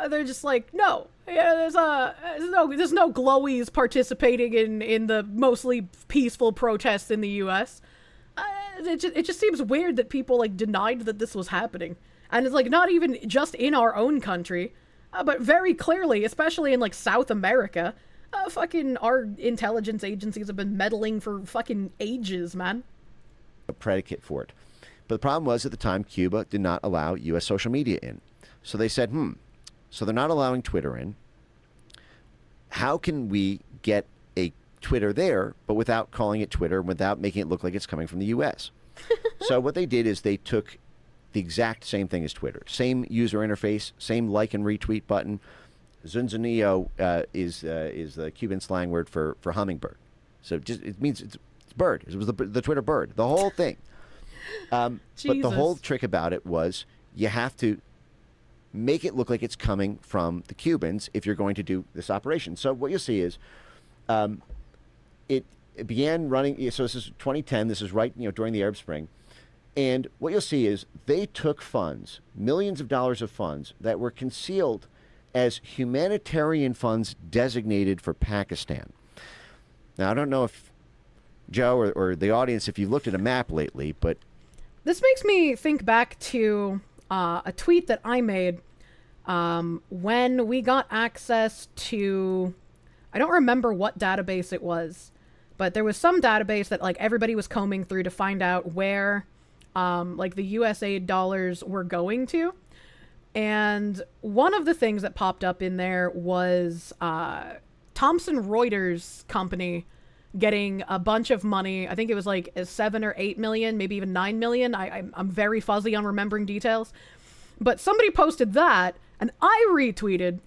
They're just like, no, there's no glowies participating in the mostly peaceful protests in the U.S. It just seems weird that people like denied that this was happening. And it's like not even just in our own country, but very clearly, especially in like South America, fucking our intelligence agencies have been meddling for fucking ages, man. A predicate for it. But the problem was at the time, Cuba did not allow U.S. social media in. So they said, so they're not allowing Twitter in. How can we get a Twitter there, but without calling it Twitter, without making it look like it's coming from the U.S.? So what they did is they took the exact same thing as Twitter. Same user interface, same like and retweet button. Zunzaneo is the Cuban slang word for hummingbird. So it means it's bird. It was the Twitter bird, the whole thing. But the whole trick about it was you have to make it look like it's coming from the Cubans if you're going to do this operation. So what you'll see is it began running. So this is 2010. This is right during the Arab Spring. And what you'll see is they took funds, millions of dollars of funds that were concealed as humanitarian funds designated for Pakistan. Now, I don't know if Joe or the audience, if you've looked at a map lately, but this makes me think back to a tweet that I made when we got access to, I don't remember what database it was, but there was some database that like everybody was combing through to find out where like the USAID dollars were going to. And one of the things that popped up in there was Thomson Reuters company getting a bunch of money. I think it was like 7 or 8 million, maybe even 9 million. I'm very fuzzy on remembering details. But somebody posted that, and I retweeted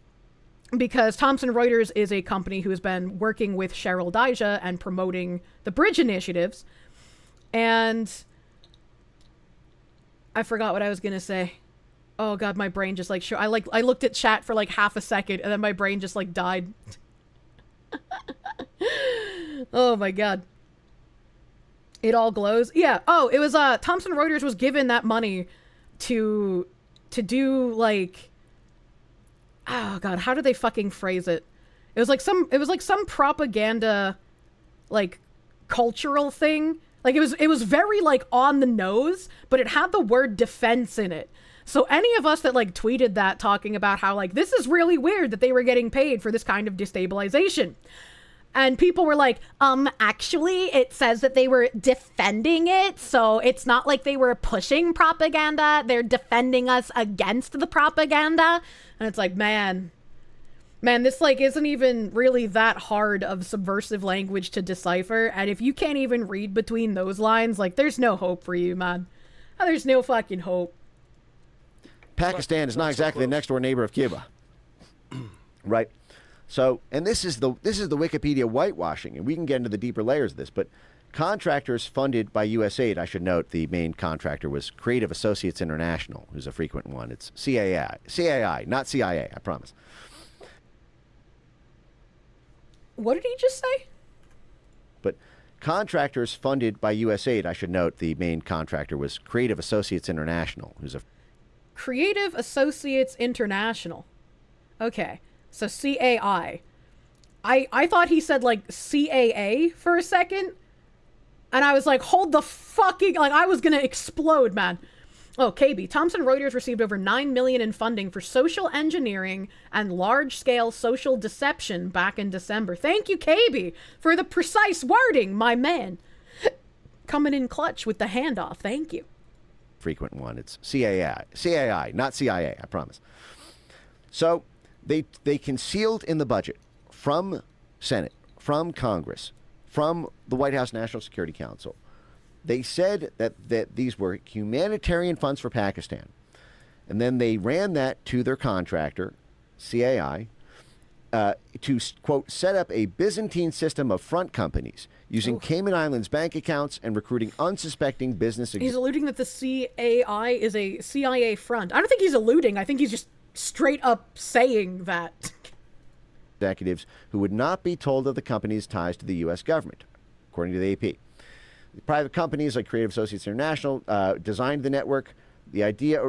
because Thomson Reuters is a company who has been working with Cheryl Dijja and promoting the bridge initiatives. And I forgot what I was going to say. Oh God, my brain just like, I looked at chat for like half a second and then my brain just like died. Oh my God. It all glows. Yeah. Oh, it was, Thomson Reuters was given that money to do like, oh God, how did they fucking phrase it? It was like some propaganda, like cultural thing. Like it was very like on the nose, but it had the word defense in it. So any of us that like tweeted that talking about how like this is really weird that they were getting paid for this kind of destabilization. And people were like, actually, it says that they were defending it. So it's not like they were pushing propaganda. They're defending us against the propaganda. And it's like, man, this like isn't even really that hard of subversive language to decipher. And if you can't even read between those lines, like there's no hope for you, man. There's no fucking hope. Pakistan is not exactly the next door neighbor of Cuba. Right? So, and this is the Wikipedia whitewashing, and we can get into the deeper layers of this, but contractors funded by USAID, I should note the main contractor was Creative Associates International, who's a frequent one. It's CAI, not CIA, I promise. What did he just say? But contractors funded by USAID, I should note the main contractor was Creative Associates International, who's a... Creative Associates International. Okay. So CAI. I thought he said like CAA for a second. And I was like, hold the fucking, like I was going to explode, man. Oh, KB. Thomson Reuters received over $9 million in funding for social engineering and large-scale social deception back in December. Thank you, KB, for the precise wording, my man. Coming in clutch with the handoff. Thank you. Frequent one. It's CAI, not CIA, I promise. So they concealed in the budget from Senate, from Congress, from the White House National Security Council. They said that these were humanitarian funds for Pakistan. And then they ran that to their contractor, CAI, to, quote, set up a Byzantine system of front companies using Cayman Islands bank accounts and recruiting unsuspecting business... He's alluding that the CAI is a CIA front. I don't think he's alluding. I think he's just straight up saying that. Executives who would not be told of the company's ties to the U.S. government, according to the AP. Private companies like Creative Associates International designed the network. The idea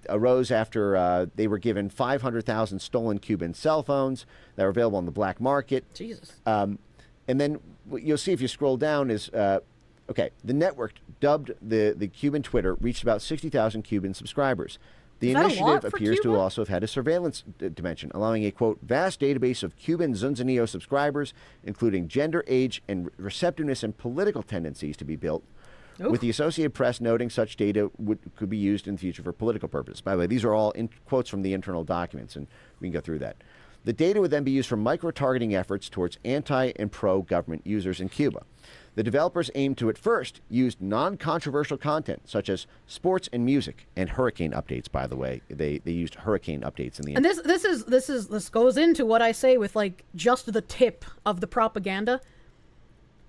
arose after they were given 500,000 stolen Cuban cell phones that were available on the black market. Jesus. And then what you'll see if you scroll down is, okay, the network, dubbed the Cuban Twitter, reached about 60,000 Cuban subscribers. The initiative appears to also have had a surveillance dimension, allowing a, quote, vast database of Cuban Zunzanillo subscribers, including gender, age, and receptiveness and political tendencies to be built, with the Associated Press noting such data could be used in the future for political purposes. By the way, these are all quotes from the internal documents, and we can go through that. The data would then be used for micro-targeting efforts towards anti- and pro-government users in Cuba. The developers aimed to, at first, use non-controversial content, such as sports and music, and hurricane updates, by the way. They used hurricane updates in the... And this goes into what I say with, like, just the tip of the propaganda.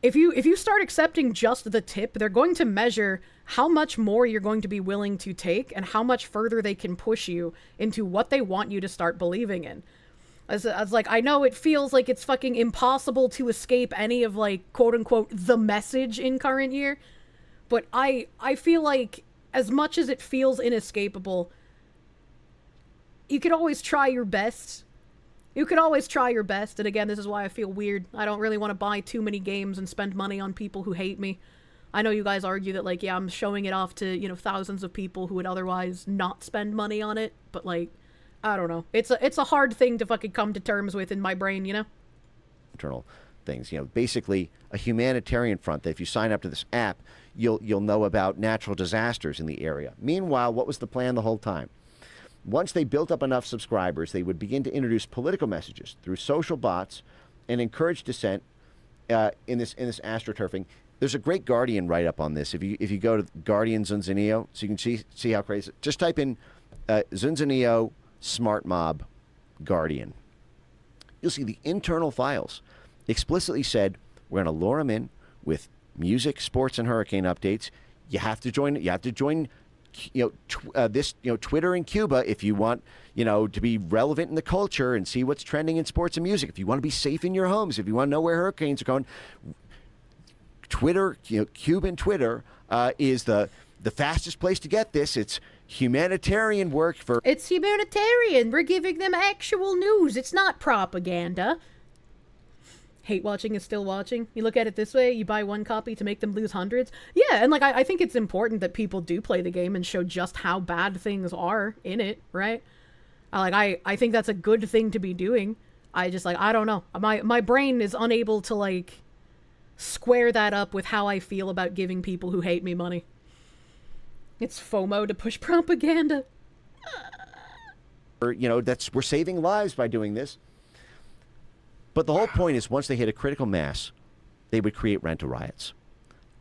If you start accepting just the tip, they're going to measure how much more you're going to be willing to take and how much further they can push you into what they want you to start believing in. As like, I know it feels like it's fucking impossible to escape any of, like, quote-unquote, the message in current year. But I feel like, as much as it feels inescapable, you could always try your best. You could always try your best. And again, this is why I feel weird. I don't really want to buy too many games and spend money on people who hate me. I know you guys argue that, like, yeah, I'm showing it off to, you know, thousands of people who would otherwise not spend money on it. But, like, I don't know. It's a hard thing to fucking come to terms with in my brain, you know? Internal things, you know, basically a humanitarian front that if you sign up to this app, you'll know about natural disasters in the area. Meanwhile, what was the plan the whole time? Once they built up enough subscribers, they would begin to introduce political messages through social bots and encourage dissent in this astroturfing. There's a great Guardian write-up on this. If you go to Guardian Zunzanillo, so you can see how crazy. Just type in Zunzanillo Smart Mob Guardian. You'll see the internal files explicitly said we're going to lure them in with music, sports, and hurricane updates. You have to join. Twitter in Cuba if you want, to be relevant in the culture and see what's trending in sports and music. If you want to be safe in your homes, if you want to know where hurricanes are going, Twitter, Cuban Twitter is the fastest place to get this. It's humanitarian work for... It's humanitarian. We're giving them actual news. It's not propaganda. Hate watching is still watching. You look at it this way, you buy one copy to make them lose hundreds. Yeah, and like I think it's important that people do play the game and show just how bad things are in it, right? I think that's a good thing to be doing. I just, like, I don't know. My brain is unable to, like, square that up with how I feel about giving people who hate me money. It's FOMO to push propaganda. We're saving lives by doing this. But the whole point is, once they hit a critical mass, they would create rent-a riots.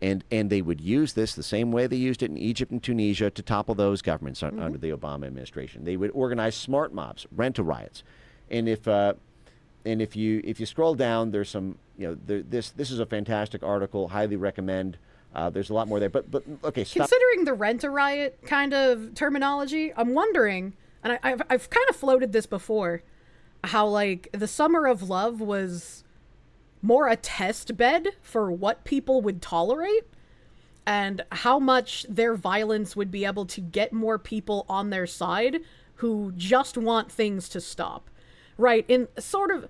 And they would use this the same way they used it in Egypt and Tunisia to topple those governments under the Obama administration. They would organize smart mobs, rent-a riots. And if you scroll down, there's some, this is a fantastic article, highly recommend. There's a lot more there, but okay. Stop. Considering the rent-a-riot kind of terminology, I'm wondering, and I've kind of floated this before, how, like, the Summer of Love was more a test bed for what people would tolerate and how much their violence would be able to get more people on their side who just want things to stop. Right, in sort of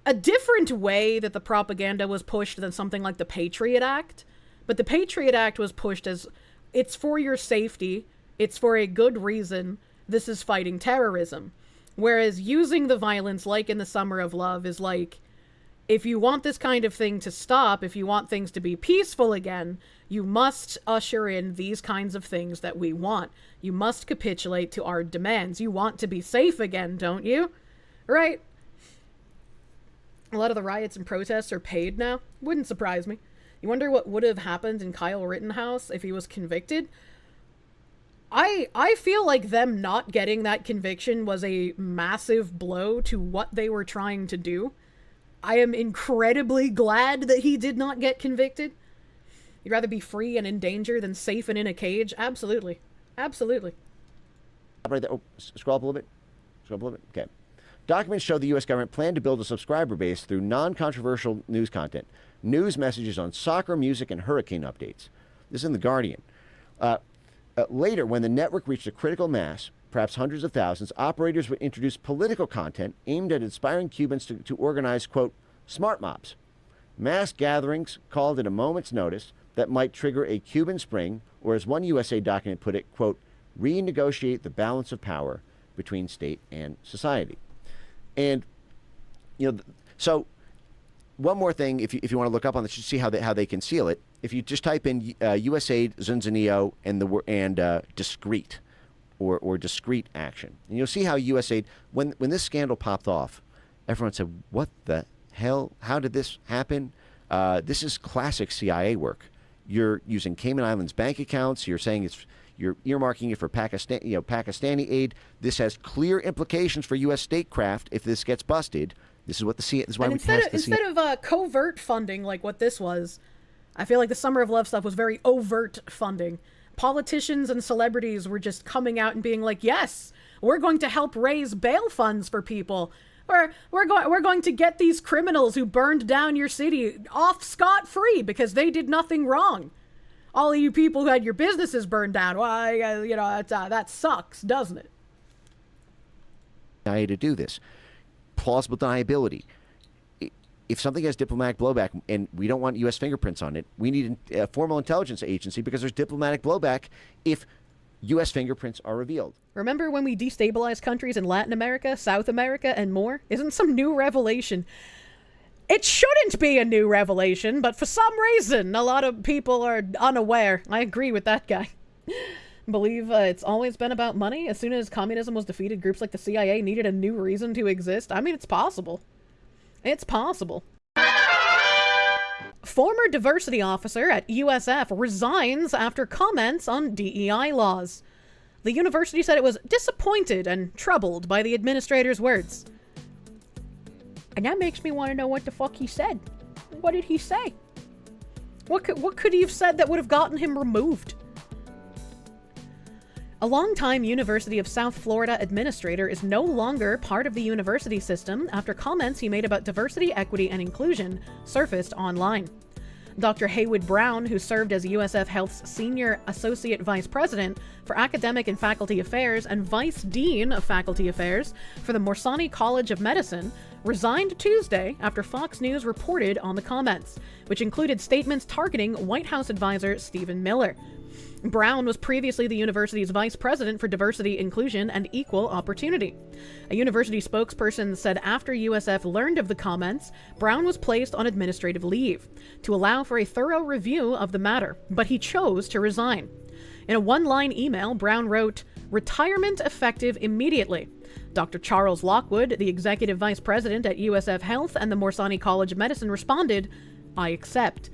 a different way that the propaganda was pushed than something like the Patriot Act. But the Patriot Act was pushed as, it's for your safety, it's for a good reason, this is fighting terrorism. Whereas using the violence, like in the Summer of Love, is like, if you want this kind of thing to stop, if you want things to be peaceful again, you must usher in these kinds of things that we want. You must capitulate to our demands. You want to be safe again, don't you? Right? A lot of the riots and protests are paid now. Wouldn't surprise me. You wonder what would have happened in Kyle Rittenhouse if he was convicted? I feel like them not getting that conviction was a massive blow to what they were trying to do. I am incredibly glad that he did not get convicted. You'd rather be free and in danger than safe and in a cage? Absolutely. Absolutely. Right there. Oh, scroll up a little bit. Okay. Documents show the U.S. government planned to build a subscriber base through non-controversial news content, news messages on soccer, music, and hurricane updates. This is in The Guardian. Later, when the network reached a critical mass, perhaps hundreds of thousands, operators would introduce political content aimed at inspiring Cubans to organize, quote, smart mobs, mass gatherings called at a moment's notice that might trigger a Cuban spring, or as one USA document put it, quote, renegotiate the balance of power between state and society. And, so one more thing, if you want to look up on this, you see how they conceal it. If you just type in USAID, Zunzaneo, and discrete, or discrete action, and you'll see how USAID, when this scandal popped off, everyone said, "What the hell? How did this happen?" This is classic CIA work. You're using Cayman Islands bank accounts. You're saying you're earmarking it for Pakistani aid. This has clear implications for U.S. statecraft if this gets busted. This is what this is why and we passed the instead of covert funding like what this was, I feel like the Summer of Love stuff was very overt funding. Politicians and celebrities were just coming out and being like, yes, we're going to help raise bail funds for people. We're going to get these criminals who burned down your city off scot-free because they did nothing wrong. All of you people who had your businesses burned down, well, that sucks, doesn't it? To do this. Plausible deniability. If something has diplomatic blowback and we don't want U.S. fingerprints on it, we need a formal intelligence agency because there's diplomatic blowback if U.S. fingerprints are revealed. Remember when we destabilized countries in Latin America, South America, and more? Isn't some new revelation? It shouldn't be a new revelation, but for some reason, a lot of people are unaware. I agree with that guy. Believe it's always been about money. As soon as communism was defeated, groups like the CIA needed a new reason to exist. I mean, it's possible. It's possible. Former diversity officer at USF resigns after comments on DEI laws. The university said it was disappointed and troubled by the administrator's words. And that makes me want to know what the fuck he said. What did he say? What could he have said that would have gotten him removed? A longtime University of South Florida administrator is no longer part of the university system after comments he made about diversity, equity, and inclusion surfaced online. Dr. Haywood Brown, who served as USF Health's Senior Associate Vice President for Academic and Faculty Affairs and Vice Dean of Faculty Affairs for the Morsani College of Medicine, resigned Tuesday after Fox News reported on the comments, which included statements targeting White House advisor Stephen Miller. Brown was previously the university's vice president for diversity, inclusion, and equal opportunity. A university spokesperson said after USF learned of the comments, Brown was placed on administrative leave to allow for a thorough review of the matter, but he chose to resign. In a one-line email, Brown wrote, "Retirement effective immediately." Dr. Charles Lockwood, the executive vice president at USF Health and the Morsani College of Medicine, responded, "I accept."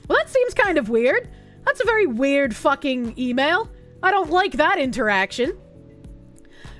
Well, that seems kind of weird. That's a very weird fucking email. I don't like that interaction.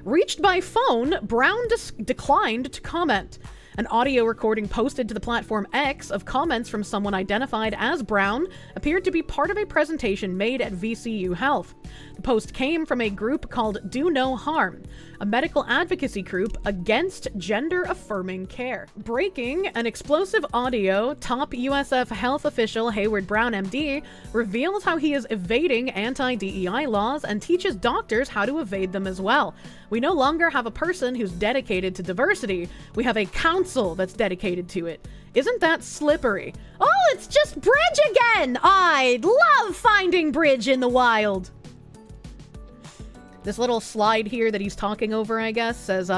Reached by phone, Brown declined to comment. An audio recording posted to the platform X of comments from someone identified as Brown appeared to be part of a presentation made at VCU Health. The post came from a group called Do No Harm, a medical advocacy group against gender-affirming care. Breaking an explosive audio, top USF health official Haywood Brown, MD, reveals how he is evading anti-DEI laws and teaches doctors how to evade them as well. We no longer have a person who's dedicated to diversity. We have a council that's dedicated to it. Isn't that slippery? Oh, it's just Bridge again! I love finding Bridge in the wild. This little slide here that he's talking over, I guess, says,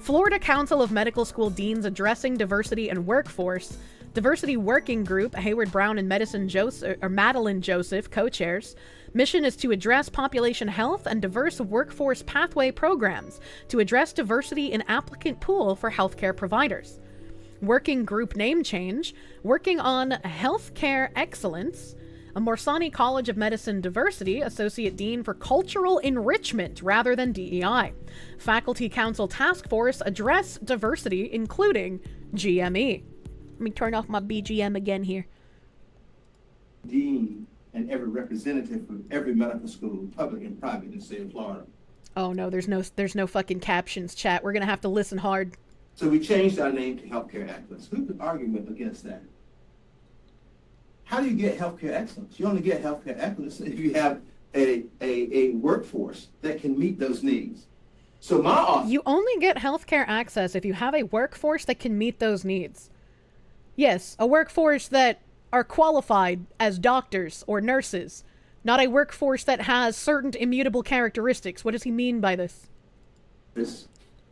Florida Council of Medical School Deans addressing diversity and workforce. Diversity Working Group, Haywood Brown and Madeline Joseph, co-chairs. Mission is to address population health and diverse workforce pathway programs to address diversity in applicant pool for healthcare providers. Working group name change, working on healthcare excellence. A Morsani College of Medicine Diversity Associate Dean for Cultural Enrichment rather than DEI. Faculty Council Task Force address diversity, including GME. Let me turn off my BGM again here. Dean and every representative of every medical school, public and private, in the state of Florida. Oh no, there's no fucking captions, chat. We're gonna have to listen hard. So we changed our name to Healthcare Excellence. Who could argue against that? How do you get healthcare excellence? You only get healthcare excellence if you have a workforce that can meet those needs. So my office... You only get healthcare access if you have a workforce that can meet those needs. Yes, a workforce that are qualified as doctors or nurses, not a workforce that has certain immutable characteristics. What does he mean by this? This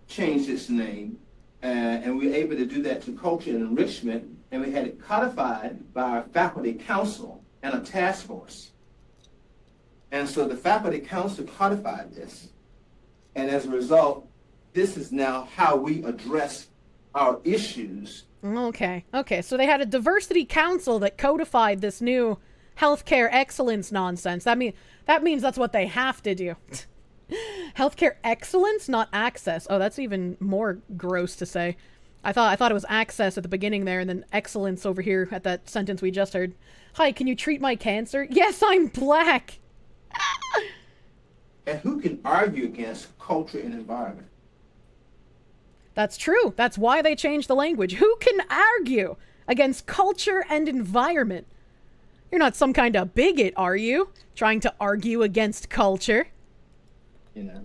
changed its name, and we were able to do that to culture and enrichment, and we had it codified by our faculty council and a task force. And so the faculty council codified this, and as a result, this is now how we address our issues. Okay, so they had a diversity council that codified this new healthcare excellence nonsense. That means that's what they have to do. Healthcare excellence, not access. Oh, that's even more gross to say. I thought it was access at the beginning there, and then excellence over here at that sentence we just heard. Hi, can you treat my cancer? Yes, I'm black. And who can argue against culture and environment? That's true. That's why they changed the language. Who can argue against culture and environment? You're not some kind of bigot, are you? Trying to argue against culture? You know.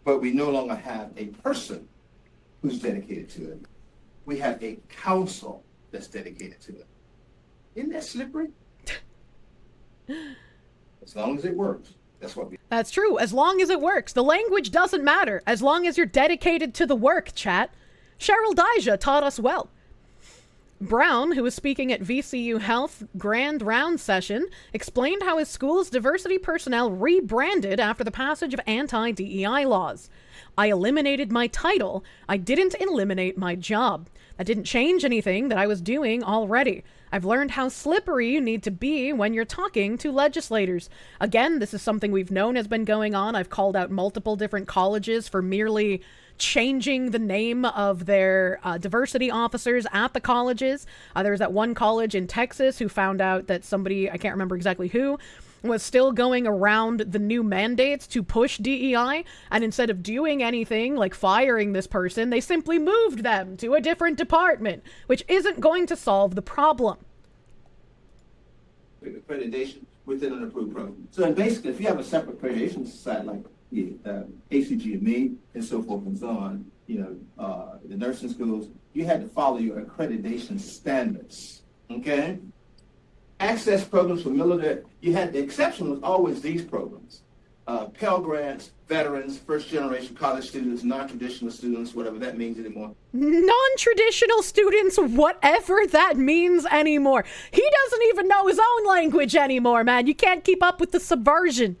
But we no longer have a person who's dedicated to it. We have a council that's dedicated to it. Isn't that slippery? As long as it works, that's what we... That's true. As long as it works. The language doesn't matter. As long as you're dedicated to the work, chat. Cheryl Dijah taught us well. Brown, who was speaking at VCU Health Grand Round session, explained how his school's diversity personnel rebranded after the passage of anti-DEI laws. I eliminated my title. I didn't eliminate my job. That didn't change anything that I was doing already. I've learned how slippery you need to be when you're talking to legislators. Again, this is something we've known has been going on. I've called out multiple different colleges for merely changing the name of their diversity officers at the colleges. There was that one college in Texas who found out that somebody, I can't remember exactly who, was still going around the new mandates to push DEI, and instead of doing anything like firing this person, they simply moved them to a different department, which isn't going to solve the problem. Accreditation within an approved program. So basically, if you have a separate accreditation society like ACGME and so forth and so on, the nursing schools, you had to follow your accreditation standards, okay? access programs for military. You had the exception was always these programs. Pell Grants, veterans, first-generation college students, non-traditional students, whatever that means anymore. Non-traditional students, whatever that means anymore. He doesn't even know his own language anymore, man. You can't keep up with the subversion.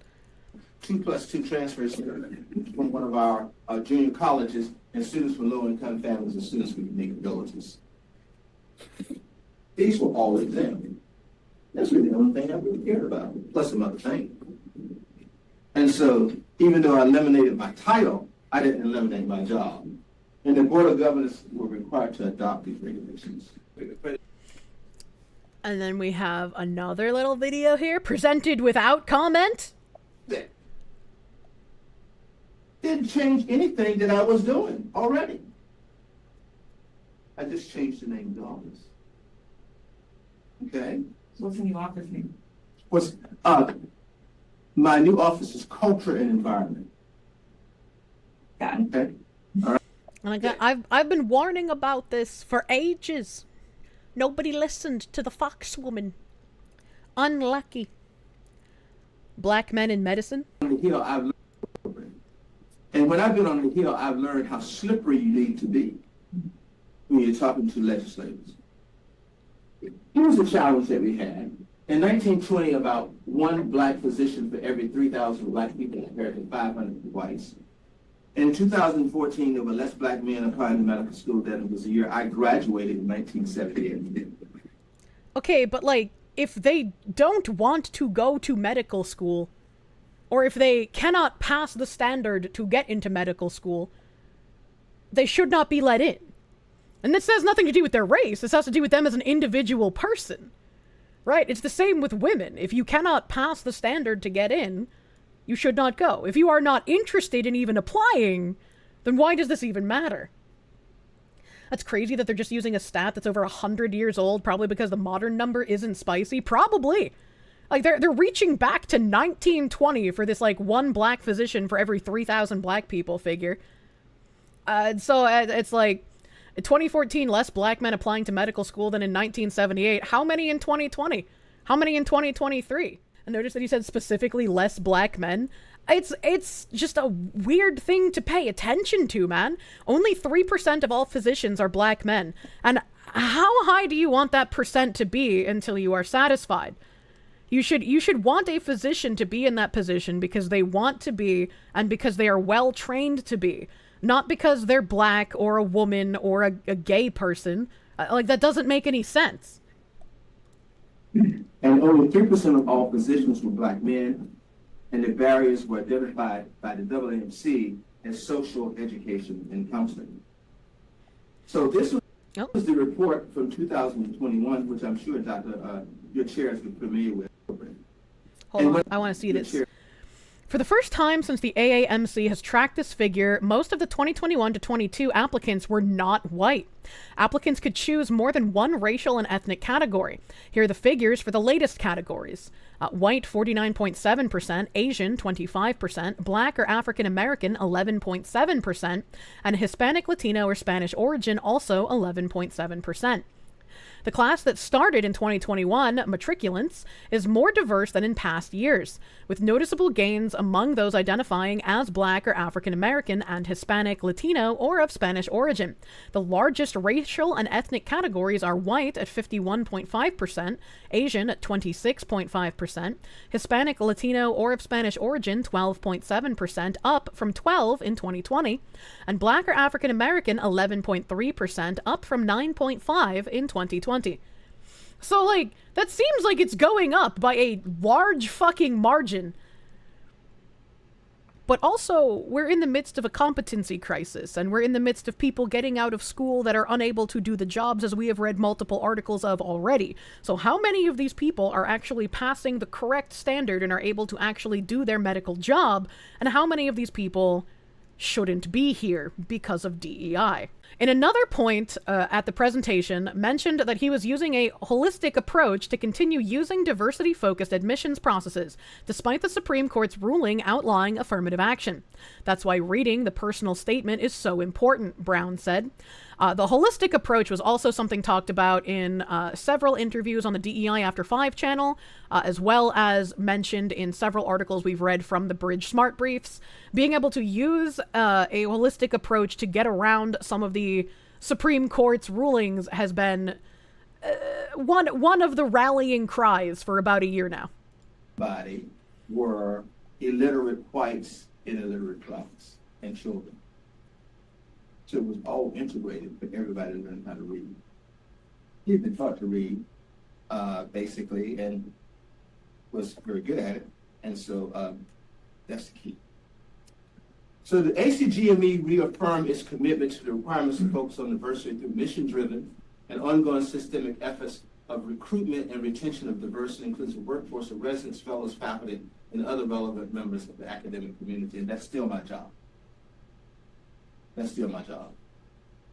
2+2 transfers from one of our junior colleges, and students from low-income families and students with unique abilities. These were all examined. That's really the only thing I really cared about, plus some other things. And so, even though I eliminated my title, I didn't eliminate my job. And the Board of Governors were required to adopt these regulations. And then we have another little video here, presented without comment. That didn't change anything that I was doing already. I just changed the name of the office. Okay? So what's the new office name? My new office is Culture and Environment. Got it. Okay? All right. And I've been warning about this for ages. Nobody listened to the Fox woman. Unlucky. Black men in medicine. On the Hill, I've learned, and when I've been on the Hill, I've learned how slippery you need to be when you're talking to legislators. Here's the challenge that we had. In 1920, about one black physician for every 3,000 black people compared to 500 whites. In 2014, there were less black men applying to medical school than it was the year I graduated in 1978. Okay, but like, if they don't want to go to medical school, or if they cannot pass the standard to get into medical school, they should not be let in. And this has nothing to do with their race. This has to do with them as an individual person. Right? It's the same with women. If you cannot pass the standard to get in, you should not go. If you are not interested in even applying, then why does this even matter? That's crazy that they're just using a stat that's over 100 years old, probably because the modern number isn't spicy. Probably. Like, they're reaching back to 1920 for this, like, one black physician for every 3,000 black people figure. So it's like, in 2014, less black men applying to medical school than in 1978. How many in 2020? How many in 2023? And notice that he said specifically less black men. It's just a weird thing to pay attention to, man. Only 3% of all physicians are black men. And how high do you want that percent to be until you are satisfied? You should want a physician to be in that position because they want to be and because they are well trained to be. Not because they're black or a woman or a gay person. Like, that doesn't make any sense. And only 3% of all physicians were black men, and the barriers were identified by the AAMC as social education and counseling. So this was the report from 2021, which I'm sure, Dr. Your chair is familiar with. Hold on, I want to see this. For the first time since the AAMC has tracked this figure, most of the 2021 to 22 applicants were not white. Applicants could choose more than one racial and ethnic category. Here are the figures for the latest categories. White 49.7%, Asian 25%, Black or African American 11.7%, and Hispanic, Latino, or Spanish origin also 11.7%. The class that started in 2021, matriculants, is more diverse than in past years, with noticeable gains among those identifying as Black or African American and Hispanic, Latino, or of Spanish origin. The largest racial and ethnic categories are white at 51.5%, Asian at 26.5%, Hispanic, Latino, or of Spanish origin 12.7%, up from 12 in 2020, and Black or African American 11.3%, up from 9.5 in 2020. So, like, that seems like it's going up by a large fucking margin. But also, we're in the midst of a competency crisis, and we're in the midst of people getting out of school that are unable to do the jobs, as we have read multiple articles of already. So how many of these people are actually passing the correct standard and are able to actually do their medical job, and how many of these people shouldn't be here because of DEI. In another point at the presentation, mentioned that he was using a holistic approach to continue using diversity-focused admissions processes, despite the Supreme Court's ruling outlawing affirmative action. That's why reading the personal statement is so important, Brown said. The holistic approach was also something talked about in several interviews on the DEI After 5 channel, as well as mentioned in several articles we've read from the Bridge Smart Briefs. Being able to use a holistic approach to get around some of the Supreme Court's rulings has been one of the rallying cries for about a year now. Body were illiterate whites and illiterate blacks and children. So it was all integrated, but everybody learned how to read. He'd been taught to read, basically, and was very good at it. And so that's the key. So the ACGME reaffirmed its commitment to the requirements to focus on diversity through mission-driven and ongoing systemic efforts of recruitment and retention of diverse and inclusive workforce of residents, fellows, faculty, and other relevant members of the academic community. And that's still my job. That's still my job.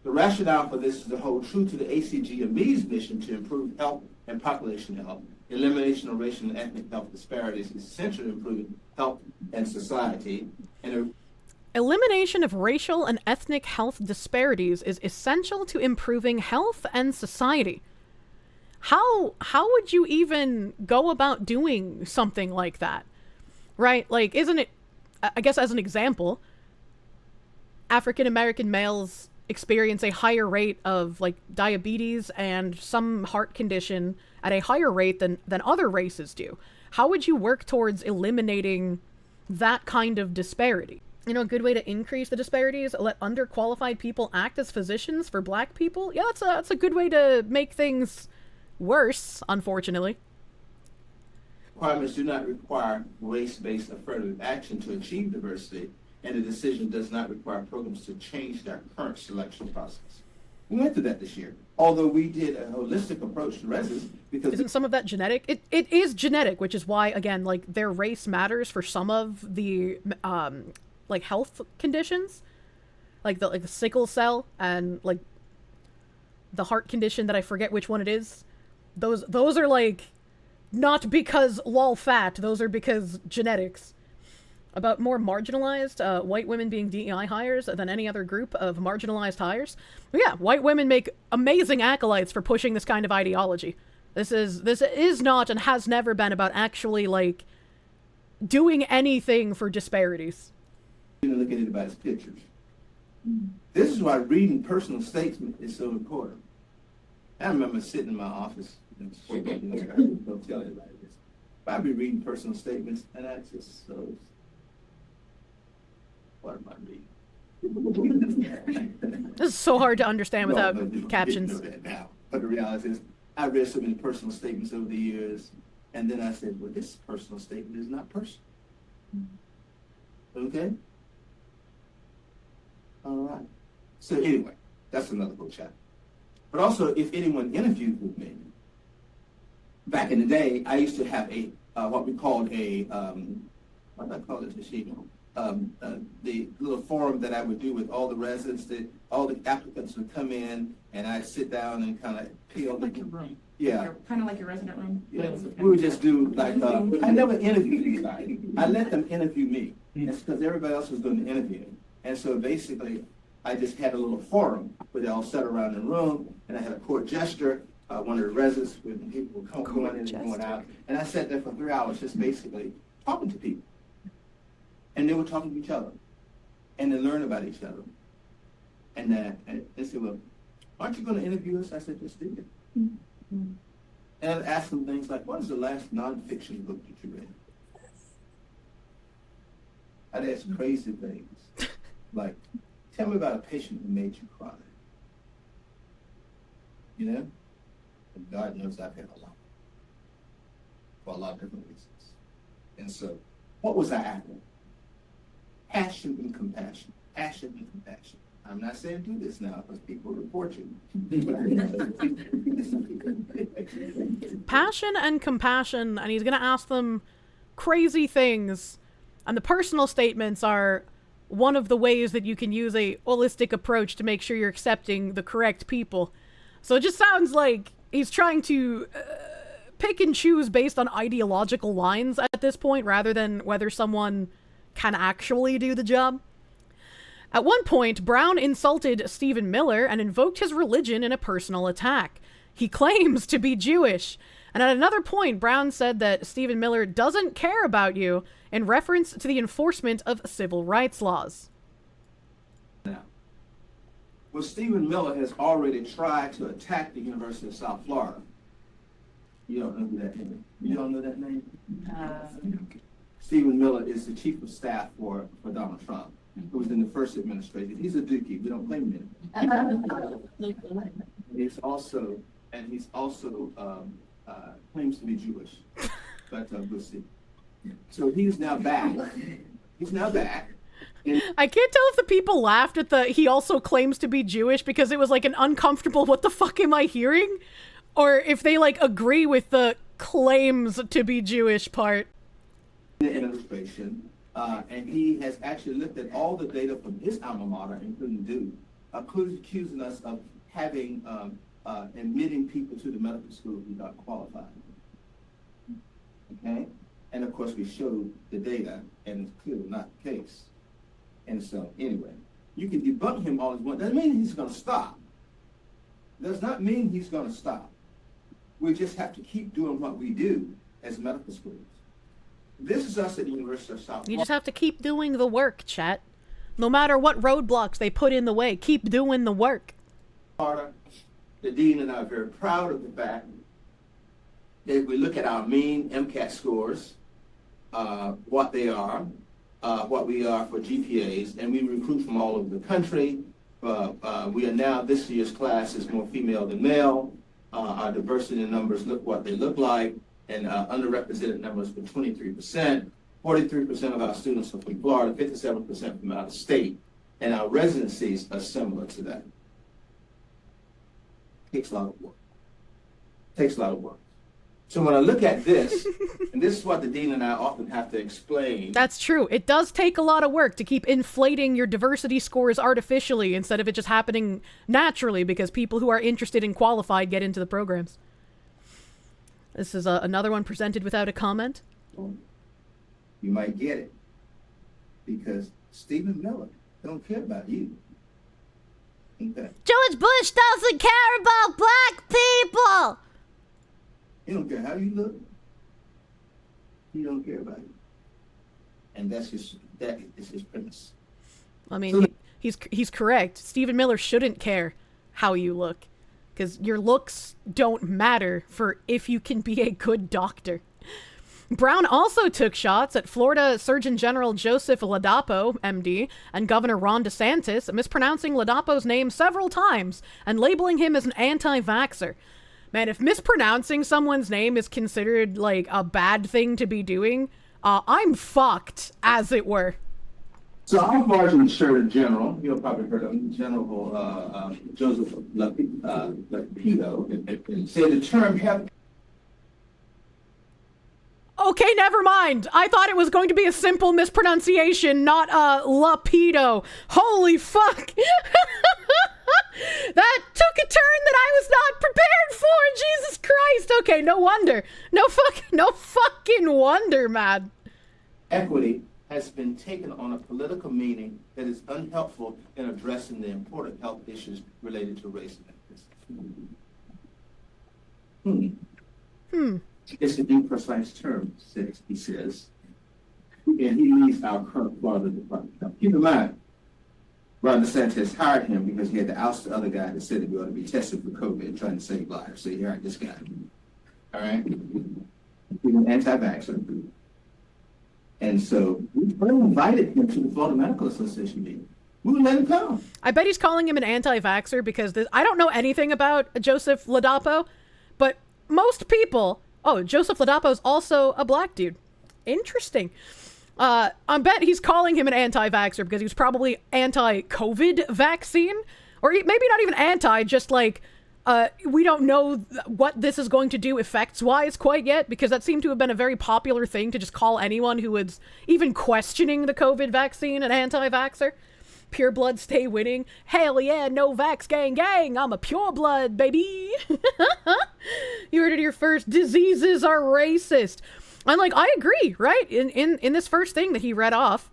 The rationale for this is to hold true to the ACGME's mission to improve health and population health. Elimination of racial and ethnic health disparities is essential to improving health and society. Elimination of racial and ethnic health disparities is essential to improving health and society. How would you even go about doing something like that? Right? Like, isn't it, I guess as an example, African American males experience a higher rate of like diabetes and some heart condition at a higher rate than other races do. How would you work towards eliminating that kind of disparity? You know, a good way to increase the disparities, let underqualified people act as physicians for black people. Yeah, that's a good way to make things worse, unfortunately. Requirements do not require race-based affirmative action to achieve diversity, and the decision does not require programs to change their current selection process. We went through that this year, although we did a holistic approach to residents because... Isn't some of that genetic? It is genetic, which is why, again, like, their race matters for some of the, like, health conditions. Like the sickle cell and, like, the heart condition that I forget which one it is. Those are, like, not because lol fat, those are because genetics. About more marginalized white women being DEI hires than any other group of marginalized hires. But yeah, white women make amazing acolytes for pushing this kind of ideology. This is not and has never been about actually, like, doing anything for disparities. You know, look at anybody's pictures. This is why reading personal statement is so important. I remember sitting in my office, don't tell anybody this, but I'd be reading personal statements and I just what am I reading? This is so hard to understand without no, captions. Know that now. But the reality is, I read so many personal statements over the years, and then I said, well, this personal statement is not personal. Okay? All right. So anyway, that's another whole chapter. But also, if anyone interviewed with me, back in the day, I used to have a, what we called a, what did I call it this evening? The little forum that I would do with all the residents, all the applicants would come in, and I'd sit down and kind of peel. Like your room. Yeah. Kind of like your resident room. Yeah. We would just do like, I never interviewed anybody. I let them interview me. It's because everybody else was doing the interviewing. And so basically, I just had a little forum where they all sat around in the room, and I had a court gesture, one of the residents, when people would come going in and going out. And I sat there for 3 hours just basically talking to people. And they were talking to each other, and they learned about each other. And they said, well, aren't you going to interview us? I said, just do it. Mm-hmm. And I'd ask them things like, what is the last nonfiction book that you read? I'd ask crazy things, like, tell me about a patient who made you cry. You know? And God knows I've had a lot, for a lot of different reasons. And so, what was I after? Passion and compassion. Passion and compassion. I'm not saying do this now because people report you. Passion and compassion, and he's going to ask them crazy things. And the personal statements are one of the ways that you can use a holistic approach to make sure you're accepting the correct people. So it just sounds like he's trying to pick and choose based on ideological lines at this point, rather than whether someone can actually do the job. At one point, Brown insulted Stephen Miller and invoked his religion in a personal attack. He claims to be Jewish. And at another point, Brown said that Stephen Miller doesn't care about you in reference to the enforcement of civil rights laws. Now, well, Stephen Miller has already tried to attack the University of South Florida. You don't know who that is? You don't know that name? Stephen Miller is the chief of staff for Donald Trump, who was in the first administration. He's a dookie. We don't blame him. He's also claims to be Jewish, but we'll see. So he's now back. I can't tell if the people laughed at the he also claims to be Jewish because it was like an uncomfortable what the fuck am I hearing? Or if they like agree with the claims to be Jewish part. In the administration, and he has actually looked at all the data from his alma mater, including accusing us of having admitting people to the medical school who got qualified. Okay? And of course we showed the data, and it's clearly not the case. And so, anyway, you can debunk him all you want. Doesn't mean he's going to stop. Does not mean he's going to stop. We just have to keep doing what we do as medical schools. This is us at the University of South Florida. You just have to keep doing the work, chat. No matter what roadblocks they put in the way, keep doing the work. The dean and I are very proud of the fact that we look at our mean MCAT scores, what they are, what we are for GPAs, and we recruit from all over the country. We are now, this year's class is more female than male. Our diversity numbers look what they look like, and underrepresented numbers for 23%. 43% of our students are from Florida, 57% from out of state, and our residencies are similar to that. Takes a lot of work. So when I look at this, and this is what the dean and I often have to explain. That's true. It does take a lot of work to keep inflating your diversity scores artificially instead of it just happening naturally because people who are interested and qualified get into the programs. This is another one presented without a comment. You might get it because Stephen Miller don't care about you. Okay. George Bush doesn't care about black people. He don't care how you look. He don't care about you. And that is his premise. I mean, he's correct. Stephen Miller shouldn't care how you look because your looks don't matter for if you can be a good doctor. Brown also took shots at Florida Surgeon General Joseph Ladapo, MD, and Governor Ron DeSantis, mispronouncing Ladapo's name several times and labeling him as an anti-vaxxer. Man, if mispronouncing someone's name is considered, like, a bad thing to be doing, I'm fucked, as it were. So our Sergeant Surgeon General, you'll probably heard of him, General Joseph Ladapo, said the term health. Okay, never mind. I thought it was going to be a simple mispronunciation, not lapido. Holy fuck. That took a turn that I was not prepared for. Jesus Christ. Okay, no wonder. No fucking wonder, man. Equity has been taken on a political meaning that is unhelpful in addressing the important health issues related to race and ethnicity. It's an imprecise term, he says, and he leads our current Florida Department of Health. Keep in mind, Ron DeSantis hired him because he had to oust the other guy that said that we ought to be tested for COVID, trying to save lives. So he hired this guy. All right? He's an anti-vaxxer. And so we invited him to the Florida Medical Association meeting. We would let him come. I bet he's calling him an anti-vaxxer because I don't know anything about Joseph Ladapo, but most people... Oh, Joseph Ladapo's also a black dude. Interesting. I bet he's calling him an anti-vaxxer because he was probably anti-COVID vaccine. Or maybe not even anti, just like We don't know what this is going to do effects-wise quite yet, because that seemed to have been a very popular thing to just call anyone who was even questioning the COVID vaccine an anti-vaxxer. Pure blood stay winning. Hell yeah, no vax gang gang. I'm a pure blood, baby. You heard it here first. Diseases are racist. I'm like, I agree, right? In this first thing that he read off,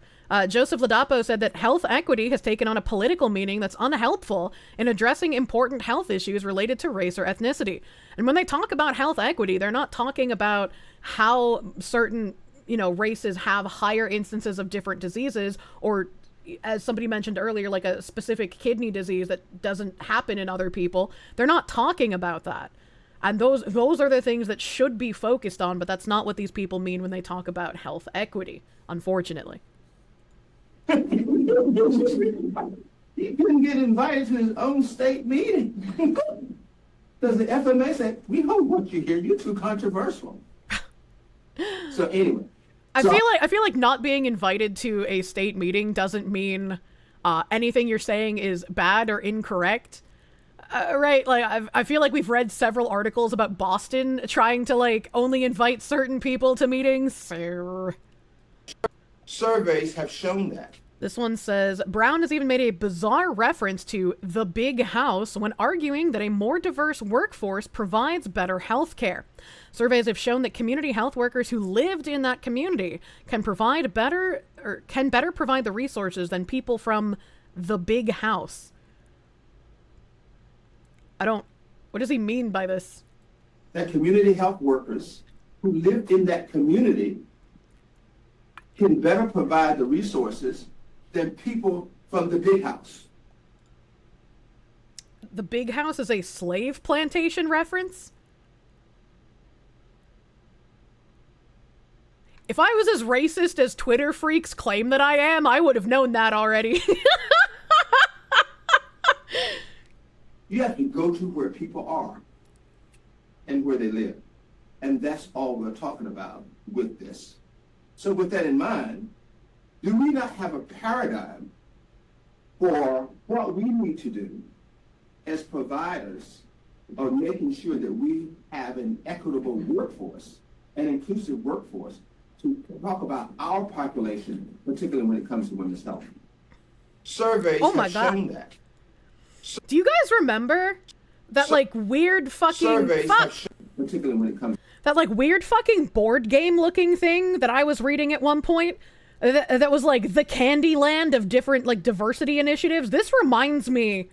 Joseph Ladapo said that health equity has taken on a political meaning that's unhelpful in addressing important health issues related to race or ethnicity. And when they talk about health equity, they're not talking about how certain, races have higher instances of different diseases, or as somebody mentioned earlier, like a specific kidney disease that doesn't happen in other people. They're not talking about that. And those are the things that should be focused on, but that's not what these people mean when they talk about health equity, unfortunately. He couldn't get invited to his own state meeting. Does the FMA say, we don't want you here, you're too controversial? So anyway. I feel like not being invited to a state meeting doesn't mean anything you're saying is bad or incorrect. Right, like I feel like we've read several articles about Boston trying to only invite certain people to meetings. Surveys have shown that. This one says, Brown has even made a bizarre reference to the big house when arguing that a more diverse workforce provides better health care. Surveys have shown that community health workers who lived in that community can better provide the resources than people from the big house. What does he mean by this? That community health workers who lived in that community can better provide the resources than people from the big house. The big house is a slave plantation reference? If I was as racist as Twitter freaks claim that I am, I would have known that already. You have to go to where people are and where they live. And that's all we're talking about with this. So with that in mind, do we not have a paradigm for what we need to do as providers of making sure that we have an equitable workforce, an inclusive workforce, to talk about our population, particularly when it comes to women's health? Surveys have shown that. Do you guys remember that weird fucking particularly when it comes that weird fucking board game looking thing that I was reading at one point that was like the candy land of different diversity initiatives? This reminds me